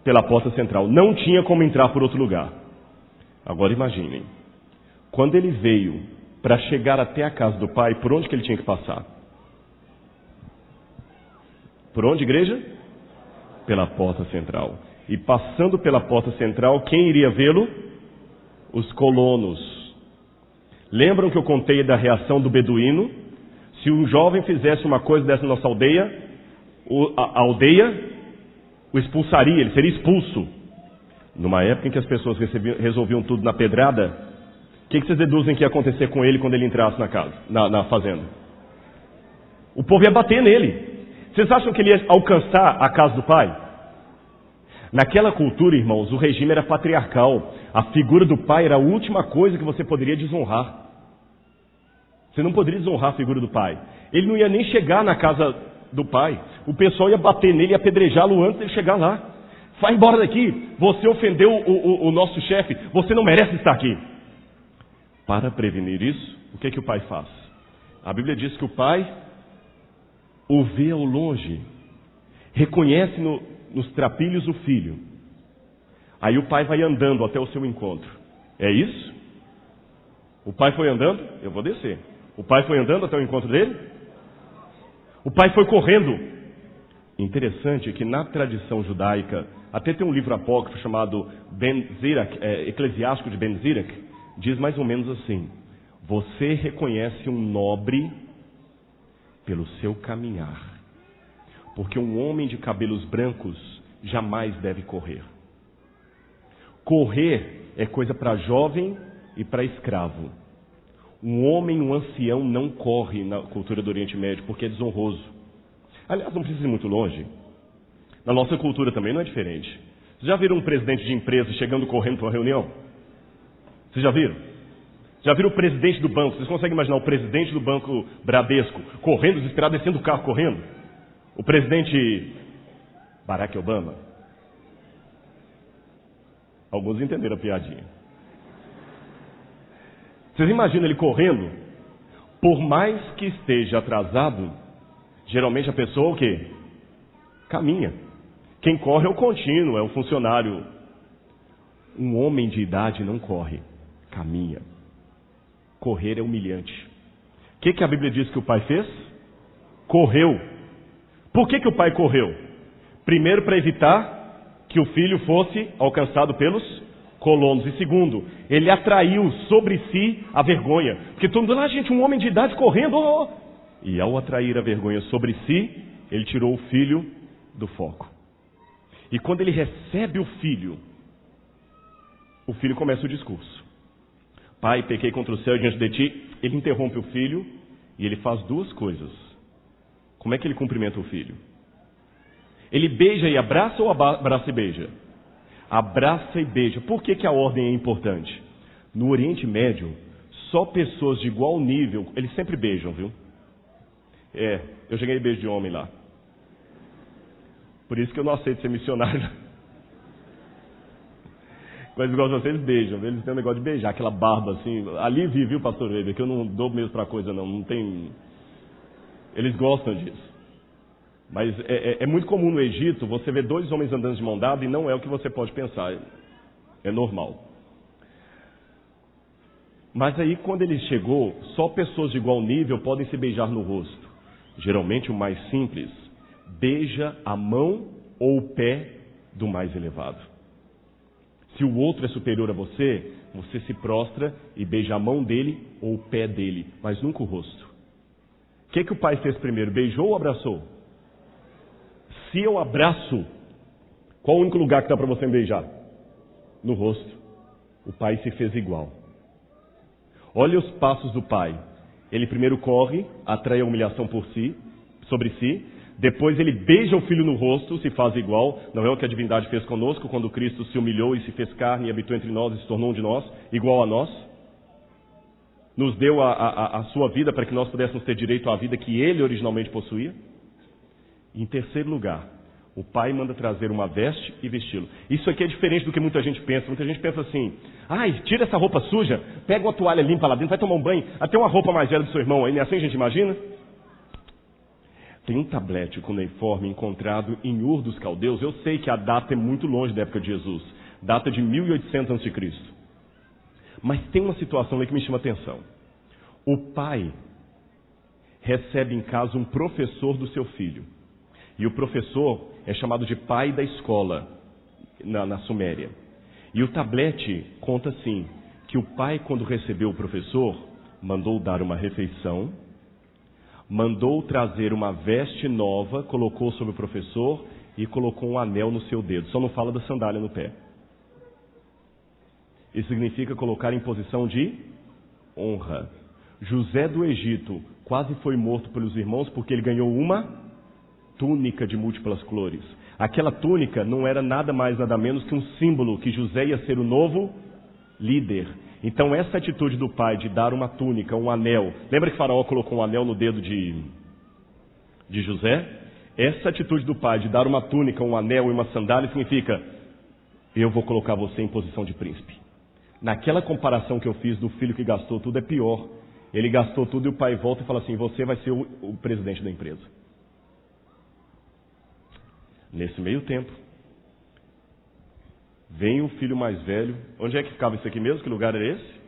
Speaker 1: Pela porta central. Não tinha como entrar por outro lugar. Agora imaginem, quando ele veio para chegar até a casa do pai, por onde que ele tinha que passar? Por onde, igreja? Pela porta central. E passando pela porta central, quem iria vê-lo? Os colonos. Lembram que eu contei da reação do beduíno? Se um jovem fizesse uma coisa dessa na nossa aldeia, a aldeia o expulsaria, ele seria expulso. Numa época em que as pessoas resolviam tudo na pedrada, o que vocês deduzem que ia acontecer com ele quando ele entrasse na casa, na fazenda? O povo ia bater nele. Vocês acham que ele ia alcançar a casa do pai? Naquela cultura, irmãos, o regime era patriarcal. A figura do pai era a última coisa que você poderia desonrar. Você não poderia desonrar a figura do pai. Ele não ia nem chegar na casa do pai. O pessoal ia bater nele e apedrejá-lo antes de ele chegar lá. Vai embora daqui. Você ofendeu o nosso chefe. Você não merece estar aqui. Para prevenir isso, o que o pai faz? A Bíblia diz que o pai o vê ao longe. Reconhece nos trapilhos o filho. Aí o pai vai andando até o seu encontro. É isso? O pai foi andando? Eu vou descer. O pai foi andando até o encontro dele? O pai foi correndo. Interessante que na tradição judaica, até tem um livro apócrifo chamado Eclesiástico de Ben Zirac, diz mais ou menos assim: você reconhece um nobre pelo seu caminhar. Porque um homem de cabelos brancos jamais deve correr. Correr é coisa para jovem e para escravo. Um homem, um ancião, não corre na cultura do Oriente Médio porque é desonroso. Aliás, não precisa ir muito longe. Na nossa cultura também não é diferente. Vocês já viram um presidente de empresa chegando correndo para uma reunião? Vocês já viram? Já viram o presidente do banco? Vocês conseguem imaginar o presidente do banco Bradesco correndo, desesperado, descendo do carro correndo? O presidente Barack Obama? Alguns entenderam a piadinha. Vocês imaginam ele correndo? Por mais que esteja atrasado, geralmente a pessoa o quê? Caminha. Quem corre é o contínuo, é o funcionário. Um homem de idade não corre, caminha. Correr é humilhante. O que a Bíblia diz que o pai fez? Correu. Por que o pai correu? Primeiro, para evitar que o filho fosse alcançado pelos colonos. E segundo, ele atraiu sobre si a vergonha. Porque todo mundo lá, gente, um homem de idade correndo. Oh, oh. E ao atrair a vergonha sobre si, ele tirou o filho do foco. E quando ele recebe o filho começa o discurso. Pai, pequei contra o céu e diante de ti. Ele interrompe o filho e ele faz duas coisas. Como é que ele cumprimenta o filho? Ele beija e abraça ou abraça e beija? Abraça e beija. Por que a ordem é importante? No Oriente Médio, só pessoas de igual nível, eles sempre beijam, viu? Eu já ganhei beijo de homem lá. Por isso que eu não aceito ser missionário. Mas igual vocês beijam, eles têm um negócio de beijar, aquela barba assim. Ali viu, pastor Weber, que eu não dou mesmo pra coisa não tem... Eles gostam disso. Mas é muito comum no Egito você ver dois homens andando de mão dada e não é o que você pode pensar. É normal. Mas aí quando ele chegou, só pessoas de igual nível podem se beijar no rosto. Geralmente o mais simples, beija a mão ou o pé do mais elevado. Se o outro é superior a você, você se prostra e beija a mão dele ou o pé dele, mas nunca o rosto. O que o pai fez primeiro? Beijou ou abraçou? Se eu abraço, qual o único lugar que dá para você beijar? No rosto. O pai se fez igual. Olha os passos do pai. Ele primeiro corre, atrai a humilhação sobre si. Depois ele beija o filho no rosto, se faz igual. Não é o que a divindade fez conosco quando Cristo se humilhou e se fez carne e habitou entre nós e se tornou um de nós, igual a nós. Nos deu a sua vida para que nós pudéssemos ter direito à vida que ele originalmente possuía. Em terceiro lugar, o pai manda trazer uma veste e vesti-lo. Isso aqui é diferente do que muita gente pensa. Muita gente pensa assim: tira essa roupa suja, pega uma toalha limpa lá dentro, vai tomar um banho, até uma roupa mais velha do seu irmão aí, não é assim a gente imagina? Tem um tablete cuneiforme encontrado em Ur dos Caldeus. Eu sei que a data é muito longe da época de Jesus, data de 1800 a.C. Mas tem uma situação ali que me chama a atenção. O pai recebe em casa um professor do seu filho. E o professor é chamado de pai da escola na Suméria. E o tablete conta assim, que o pai, quando recebeu o professor, mandou dar uma refeição, mandou trazer uma veste nova, colocou sobre o professor e colocou um anel no seu dedo. Só não fala da sandália no pé. Isso significa colocar em posição de honra. José do Egito quase foi morto pelos irmãos porque ele ganhou uma túnica de múltiplas cores. Aquela túnica não era nada mais, nada menos que um símbolo que José ia ser o novo líder. Então essa atitude do pai de dar uma túnica, um anel, lembra que Faraó colocou um anel no dedo de José? Essa atitude do pai de dar uma túnica, um anel e uma sandália significa: eu vou colocar você em posição de príncipe. Naquela comparação que eu fiz do filho que gastou tudo, é pior. Ele gastou tudo e o pai volta e fala assim: você vai ser o presidente da empresa. Nesse meio tempo, vem o filho mais velho. Onde é que ficava isso aqui mesmo? Que lugar era esse?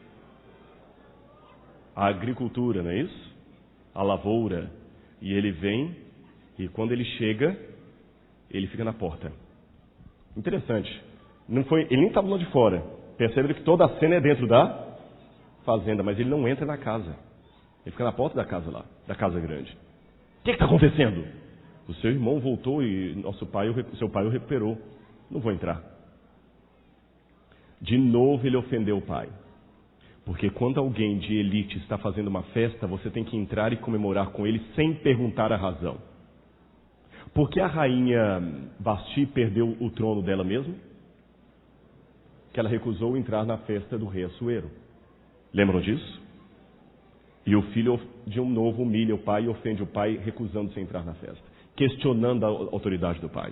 Speaker 1: A agricultura, não é isso? A lavoura. E ele vem, e quando ele chega, ele fica na porta. Interessante. Ele nem estava lá de fora. Percebe que toda a cena é dentro da fazenda, mas ele não entra na casa. Ele fica na porta da casa lá, da casa grande. O que está acontecendo? O seu irmão voltou e seu pai o recuperou. Não vou entrar. De novo ele ofendeu o pai. Porque quando alguém de elite está fazendo uma festa, você tem que entrar e comemorar com ele sem perguntar a razão. Por que a rainha Vasti perdeu o trono dela mesma? Que ela recusou entrar na festa do rei Assuero. Lembram disso? E o filho de um novo humilha o pai e ofende o pai, recusando-se a entrar na festa, questionando a autoridade do pai.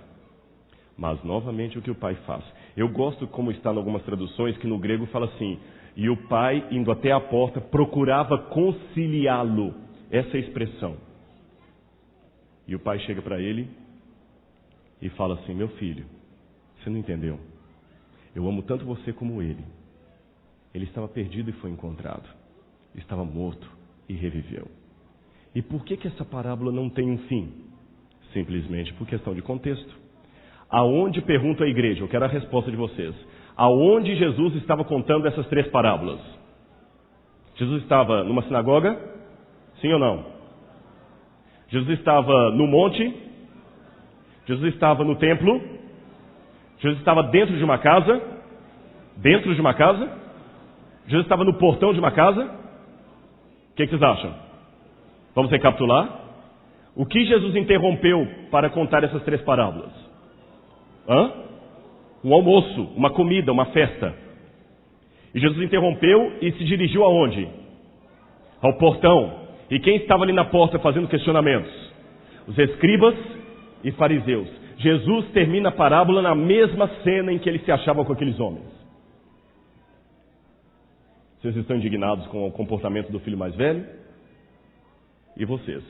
Speaker 1: Mas novamente o que o pai faz? Eu gosto como está em algumas traduções que no grego fala assim: e o pai, indo até a porta, procurava conciliá-lo. Essa é a expressão. E o pai chega para ele e fala assim: meu filho, você não entendeu? Eu amo tanto você como ele. Ele estava perdido e foi encontrado. Estava morto e reviveu. E por que essa parábola não tem um fim? Simplesmente por questão de contexto. Aonde, pergunto à igreja, eu quero a resposta de vocês, aonde Jesus estava contando essas 3 parábolas? Jesus estava numa sinagoga? Sim ou não? Jesus estava no monte? Jesus estava no templo? Jesus estava dentro de uma casa? Dentro de uma casa? Jesus estava no portão de uma casa? O que vocês acham? Vamos recapitular? O que Jesus interrompeu para contar essas 3 parábolas? Um almoço, uma comida, uma festa. E Jesus interrompeu e se dirigiu aonde? Ao portão. E quem estava ali na porta fazendo questionamentos? Os escribas e fariseus. Jesus termina a parábola na mesma cena em que ele se achava com aqueles homens. Vocês estão indignados com o comportamento do filho mais velho? E vocês?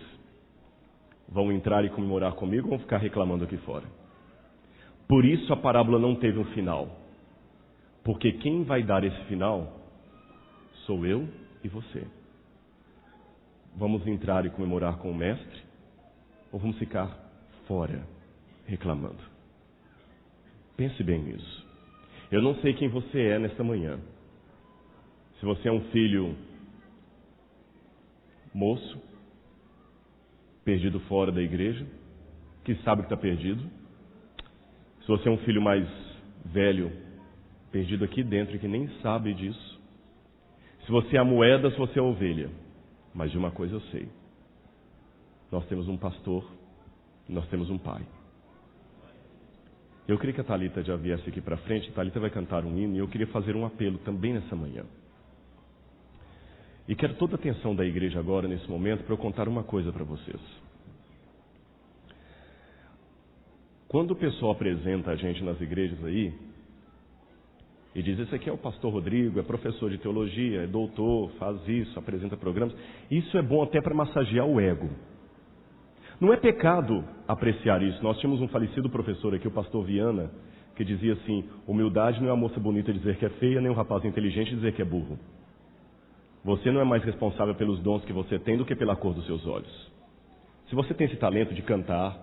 Speaker 1: Vão entrar e comemorar comigo ou vão ficar reclamando aqui fora? Por isso a parábola não teve um final. Porque quem vai dar esse final sou eu e você. Vamos entrar e comemorar com o mestre? Ou vamos ficar fora reclamando? Pense bem nisso. Eu não sei quem você é nesta manhã. Se você é um filho moço, perdido fora da igreja, que sabe que está perdido. Se você é um filho mais velho, perdido aqui dentro e que nem sabe disso. Se você é a moeda, se você é a ovelha. Mas de uma coisa eu sei. Nós temos um pastor, nós temos um pai. Eu queria que a Thalita já viesse aqui para frente. A Thalita vai cantar um hino e eu queria fazer um apelo também nessa manhã. E quero toda a atenção da igreja agora, nesse momento, para eu contar uma coisa para vocês. Quando o pessoal apresenta a gente nas igrejas aí, e diz, esse aqui é o pastor Rodrigo, é professor de teologia, é doutor, faz isso, apresenta programas, isso é bom até para massagear o ego. Não é pecado apreciar isso. Nós tínhamos um falecido professor aqui, o pastor Viana, que dizia assim, humildade não é a moça bonita dizer que é feia, nem um rapaz inteligente dizer que é burro. Você não é mais responsável pelos dons que você tem do que pela cor dos seus olhos. Se você tem esse talento de cantar,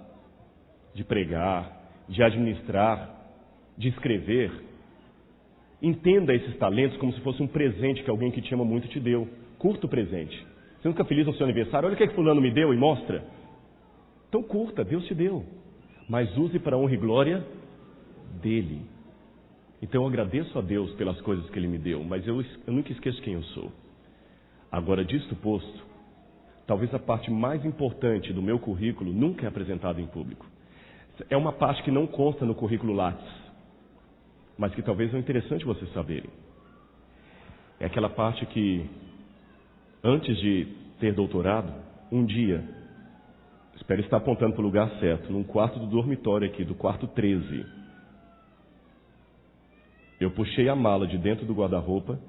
Speaker 1: de pregar, de administrar, de escrever, entenda esses talentos como se fosse um presente que alguém que te ama muito te deu. Curta o presente. Você nunca feliz no seu aniversário? Olha o que fulano me deu e mostra. Então curta, Deus te deu. Mas use para a honra e glória dele. Então eu agradeço a Deus pelas coisas que ele me deu, mas eu nunca esqueço quem eu sou. Agora, disto posto, talvez a parte mais importante do meu currículo nunca é apresentada em público. É uma parte que não consta no currículo Lattes, mas que talvez é interessante vocês saberem. É aquela parte que, antes de ter doutorado, um dia, espero estar apontando para o lugar certo, num quarto do dormitório aqui, do quarto 13, eu puxei a mala de dentro do guarda-roupa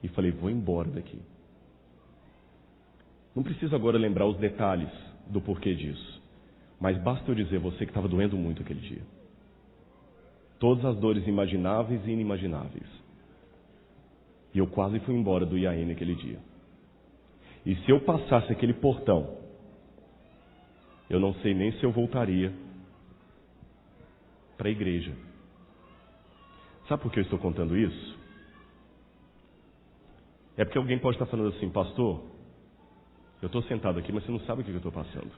Speaker 1: e falei, vou embora daqui. Não preciso agora lembrar os detalhes do porquê disso, mas basta eu dizer a você que estava doendo muito aquele dia. Todas as dores imagináveis e inimagináveis. E eu quase fui embora do IAN aquele dia. E se eu passasse aquele portão, eu não sei nem se eu voltaria para a igreja. Sabe por que eu estou contando isso? É porque alguém pode estar falando assim, pastor, eu estou sentado aqui, mas você não sabe o que eu estou passando.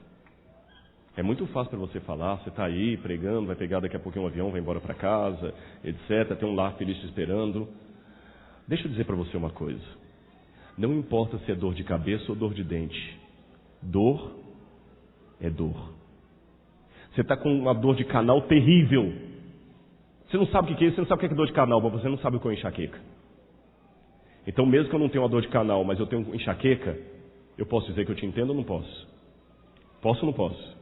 Speaker 1: É muito fácil para você falar, você está aí pregando, vai pegar daqui a pouquinho um avião, vai embora para casa, etc. Tem um lar feliz te esperando. Deixa eu dizer para você uma coisa. Não importa se é dor de cabeça ou dor de dente. Dor é dor. Você está com uma dor de canal terrível. Você não sabe o que é isso, você não sabe o que é dor de canal, mas você não sabe o que é enxaqueca. Então, mesmo que eu não tenha uma dor de canal, mas eu tenho enxaqueca, eu posso dizer que eu te entendo ou não posso? Posso ou não posso?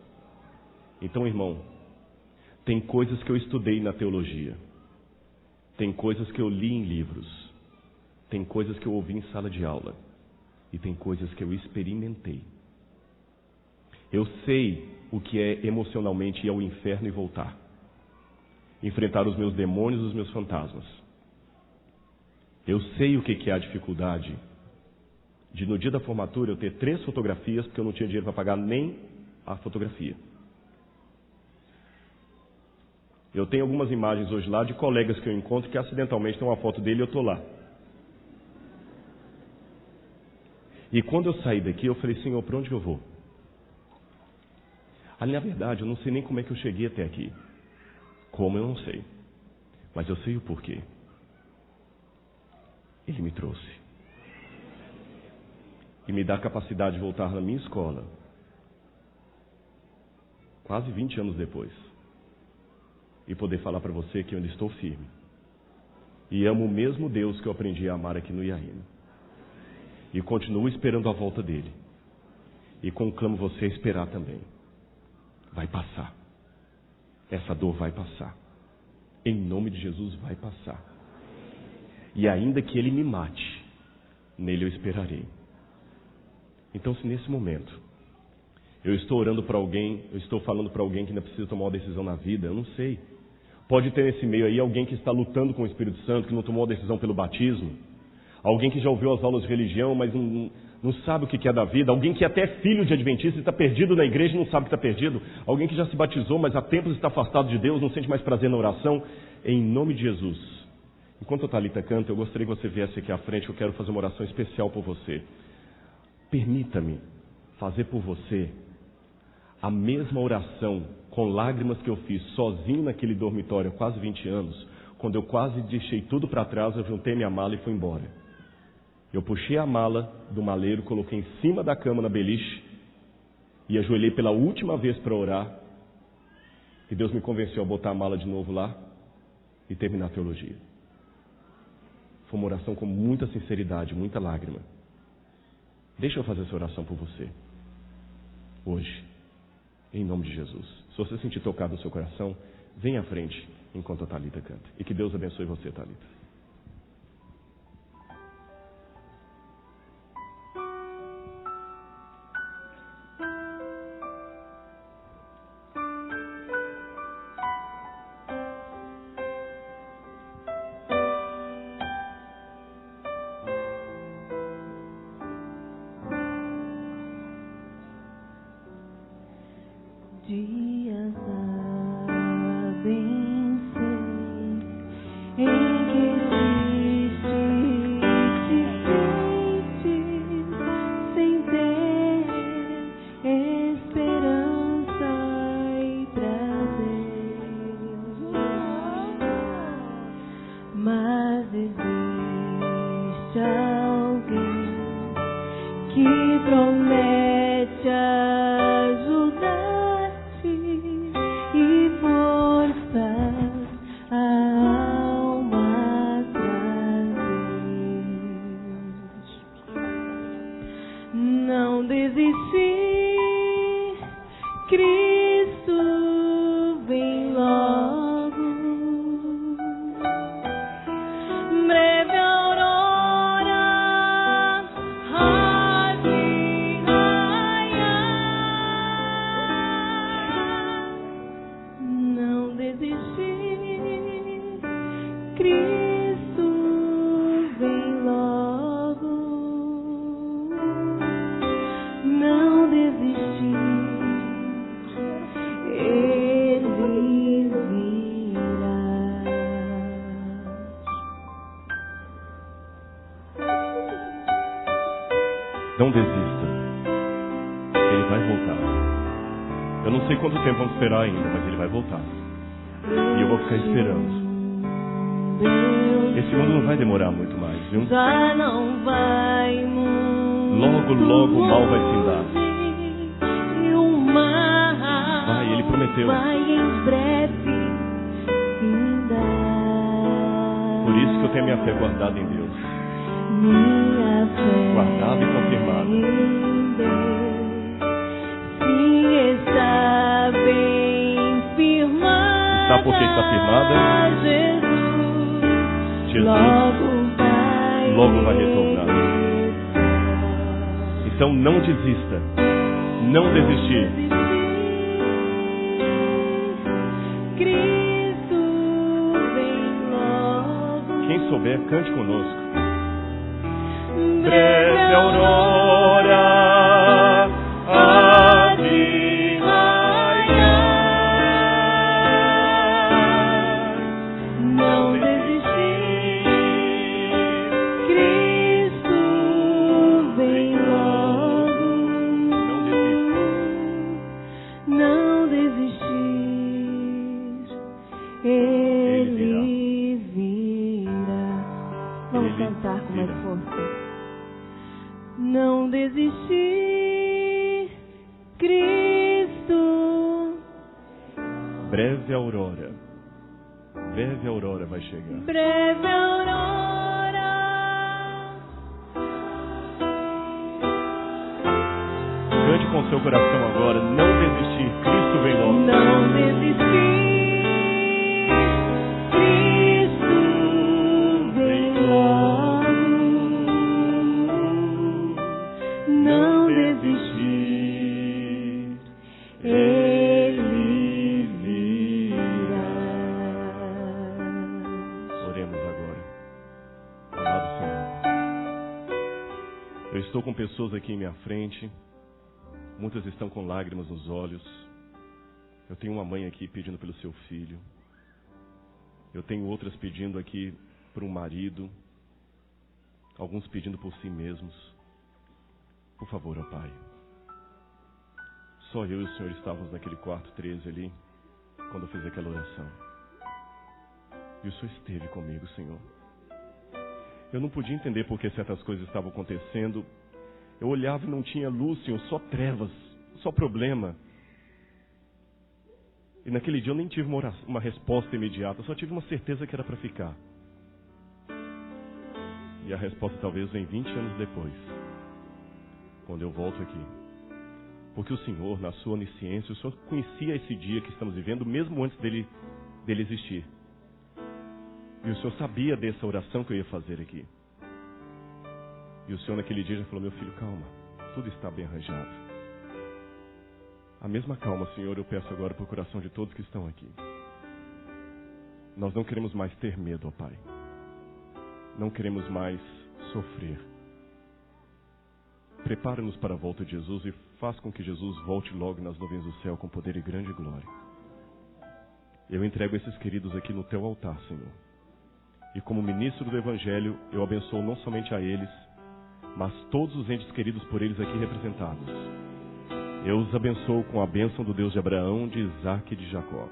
Speaker 1: Então, irmão, tem coisas que eu estudei na teologia. Tem coisas que eu li em livros. Tem coisas que eu ouvi em sala de aula. E tem coisas que eu experimentei. Eu sei o que é emocionalmente ir ao inferno e voltar. Enfrentar os meus demônios e os meus fantasmas. Eu sei o que é a dificuldade de no dia da formatura eu ter 3 fotografias porque eu não tinha dinheiro para pagar nem a fotografia. Eu tenho algumas imagens hoje lá de colegas que eu encontro que acidentalmente tem uma foto dele e eu estou lá. E quando eu saí daqui, eu falei, Senhor, para onde eu vou? Ali, na verdade, eu não sei nem como é que eu cheguei até aqui. Como, eu não sei. Mas eu sei o porquê. Ele me trouxe. E me dá a capacidade de voltar na minha escola. Quase 20 anos depois. E poder falar para você que eu ainda estou firme. E amo o mesmo Deus que eu aprendi a amar aqui no Iahina. E continuo esperando a volta dele. E conclamo você a esperar também. Vai passar. Essa dor vai passar. Em nome de Jesus vai passar. E ainda que ele me mate, nele eu esperarei. Então, se nesse momento eu estou orando para alguém, eu estou falando para alguém que ainda precisa tomar uma decisão na vida, eu não sei. Pode ter nesse meio aí alguém que está lutando com o Espírito Santo, que não tomou a decisão pelo batismo. Alguém que já ouviu as aulas de religião, mas não sabe o que é da vida. Alguém que até é filho de adventista e está perdido na igreja e não sabe que está perdido. Alguém que já se batizou, mas há tempos está afastado de Deus, não sente mais prazer na oração. Em nome de Jesus. Enquanto a Thalita canta, eu gostaria que você viesse aqui à frente, eu quero fazer uma oração especial por você. Permita-me fazer por você a mesma oração com lágrimas que eu fiz sozinho naquele dormitório há quase 20 anos, quando eu quase deixei tudo para trás, eu juntei minha mala e fui embora. Eu puxei a mala do maleiro, coloquei em cima da cama na beliche e ajoelhei pela última vez para orar. E Deus me convenceu a botar a mala de novo lá e terminar a teologia. Foi uma oração com muita sinceridade, muita lágrima. Deixa eu fazer essa oração por você. Hoje. Em nome de Jesus. Se você sentir tocado no seu coração, venha à frente enquanto a Thalita canta. E que Deus abençoe você, Thalita.
Speaker 2: Dias abençei em que triste sem ter esperança e prazer, mas existe alguém que promete
Speaker 1: Não desista. Ele vai voltar. Eu não sei quanto tempo vamos esperar ainda, mas ele vai voltar. E eu vou ficar esperando. Esse mundo não vai demorar muito mais, viu?
Speaker 2: Já não vai
Speaker 1: Logo, logo o mal vai findar. Vai, ele prometeu.
Speaker 2: Vai em breve findar.
Speaker 1: Por isso que eu tenho minha fé guardada em Deus.
Speaker 2: Minha fé
Speaker 1: Guardada e confirmada.
Speaker 2: em Deus, sim, está bem firmada.
Speaker 1: Sabe por que está firmada? Jesus logo vai retornar. Então não desista. Não desistir.
Speaker 2: Cristo vem logo.
Speaker 1: Quem souber, cante conosco. Breve aurora há de raiar.
Speaker 2: com mais força. Não desistir, Cristo.
Speaker 1: Breve aurora vai chegar.
Speaker 2: Breve aurora.
Speaker 1: Cante com seu coração agora, não desistir, Cristo vem logo.
Speaker 2: Não desistir, Cristo vem logo. Não desistir, Ele virá.
Speaker 1: Oremos agora. Amado Senhor, eu estou com pessoas aqui em minha frente. Muitas estão com lágrimas nos olhos. Eu tenho uma mãe aqui pedindo pelo seu filho. Eu tenho outras pedindo aqui por um marido. Alguns pedindo por si mesmos. Por favor, ó Pai. Só eu e o Senhor estávamos naquele quarto 13 ali, quando eu fiz aquela oração. E o Senhor esteve comigo, Senhor. Eu não podia entender por que certas coisas estavam acontecendo. Eu olhava e não tinha luz, Senhor, só trevas, só problema. E naquele dia eu nem tive uma resposta imediata, eu só tive uma certeza que era para ficar. E a resposta talvez vem 20 anos depois, quando eu volto aqui. Porque o Senhor, na sua onisciência, o Senhor conhecia esse dia que estamos vivendo, mesmo antes dele existir. E o Senhor sabia dessa oração que eu ia fazer aqui. E o Senhor naquele dia já falou: meu filho, calma, tudo está bem arranjado. A mesma calma, Senhor, eu peço agora para o coração de todos que estão aqui. Nós não queremos mais ter medo, ó Pai. Não queremos mais sofrer. Prepara-nos para a volta de Jesus e faz com que Jesus volte logo nas nuvens do céu com poder e grande glória. Eu entrego esses queridos aqui no teu altar, Senhor. E como ministro do Evangelho, eu abençoo não somente a eles, mas todos os entes queridos por eles aqui representados. Eu os abençoo com a bênção do Deus de Abraão, de Isaac e de Jacó.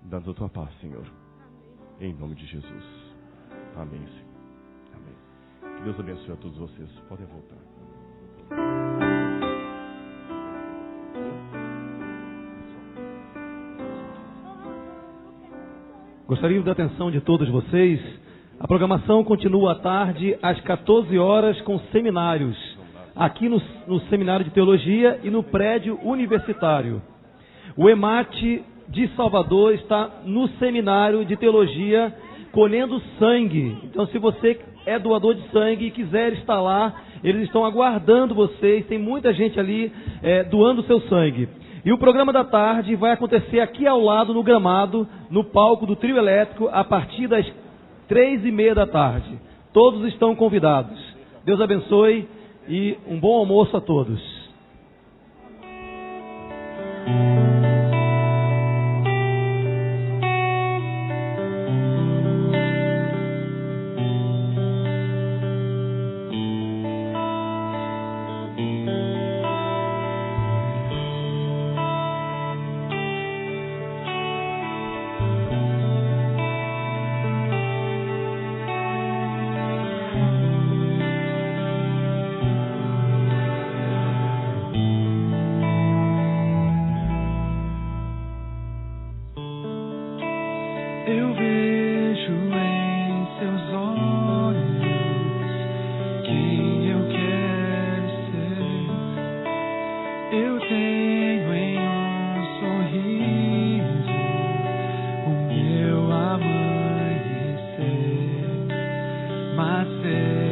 Speaker 1: Dá-nos a tua paz, Senhor. Em nome de Jesus. Amém, Senhor. Amém. Que Deus abençoe a todos vocês. Podem voltar.
Speaker 3: Gostaria da atenção de todos vocês. A programação continua à tarde, às 14 horas, com seminários, aqui no Seminário de Teologia e no prédio universitário. O EMAT de Salvador está no Seminário de Teologia colhendo sangue. Então, se você é doador de sangue e quiser estar lá, eles estão aguardando vocês. Tem muita gente ali doando seu sangue. E o programa da tarde vai acontecer aqui ao lado, no gramado, no palco do trio elétrico, a partir das 3:30 da tarde. Todos estão convidados. Deus abençoe e um bom almoço a todos.
Speaker 4: Eu vejo em seus olhos quem eu quero ser. Eu tenho em um sorriso o meu amanhecer, mas sei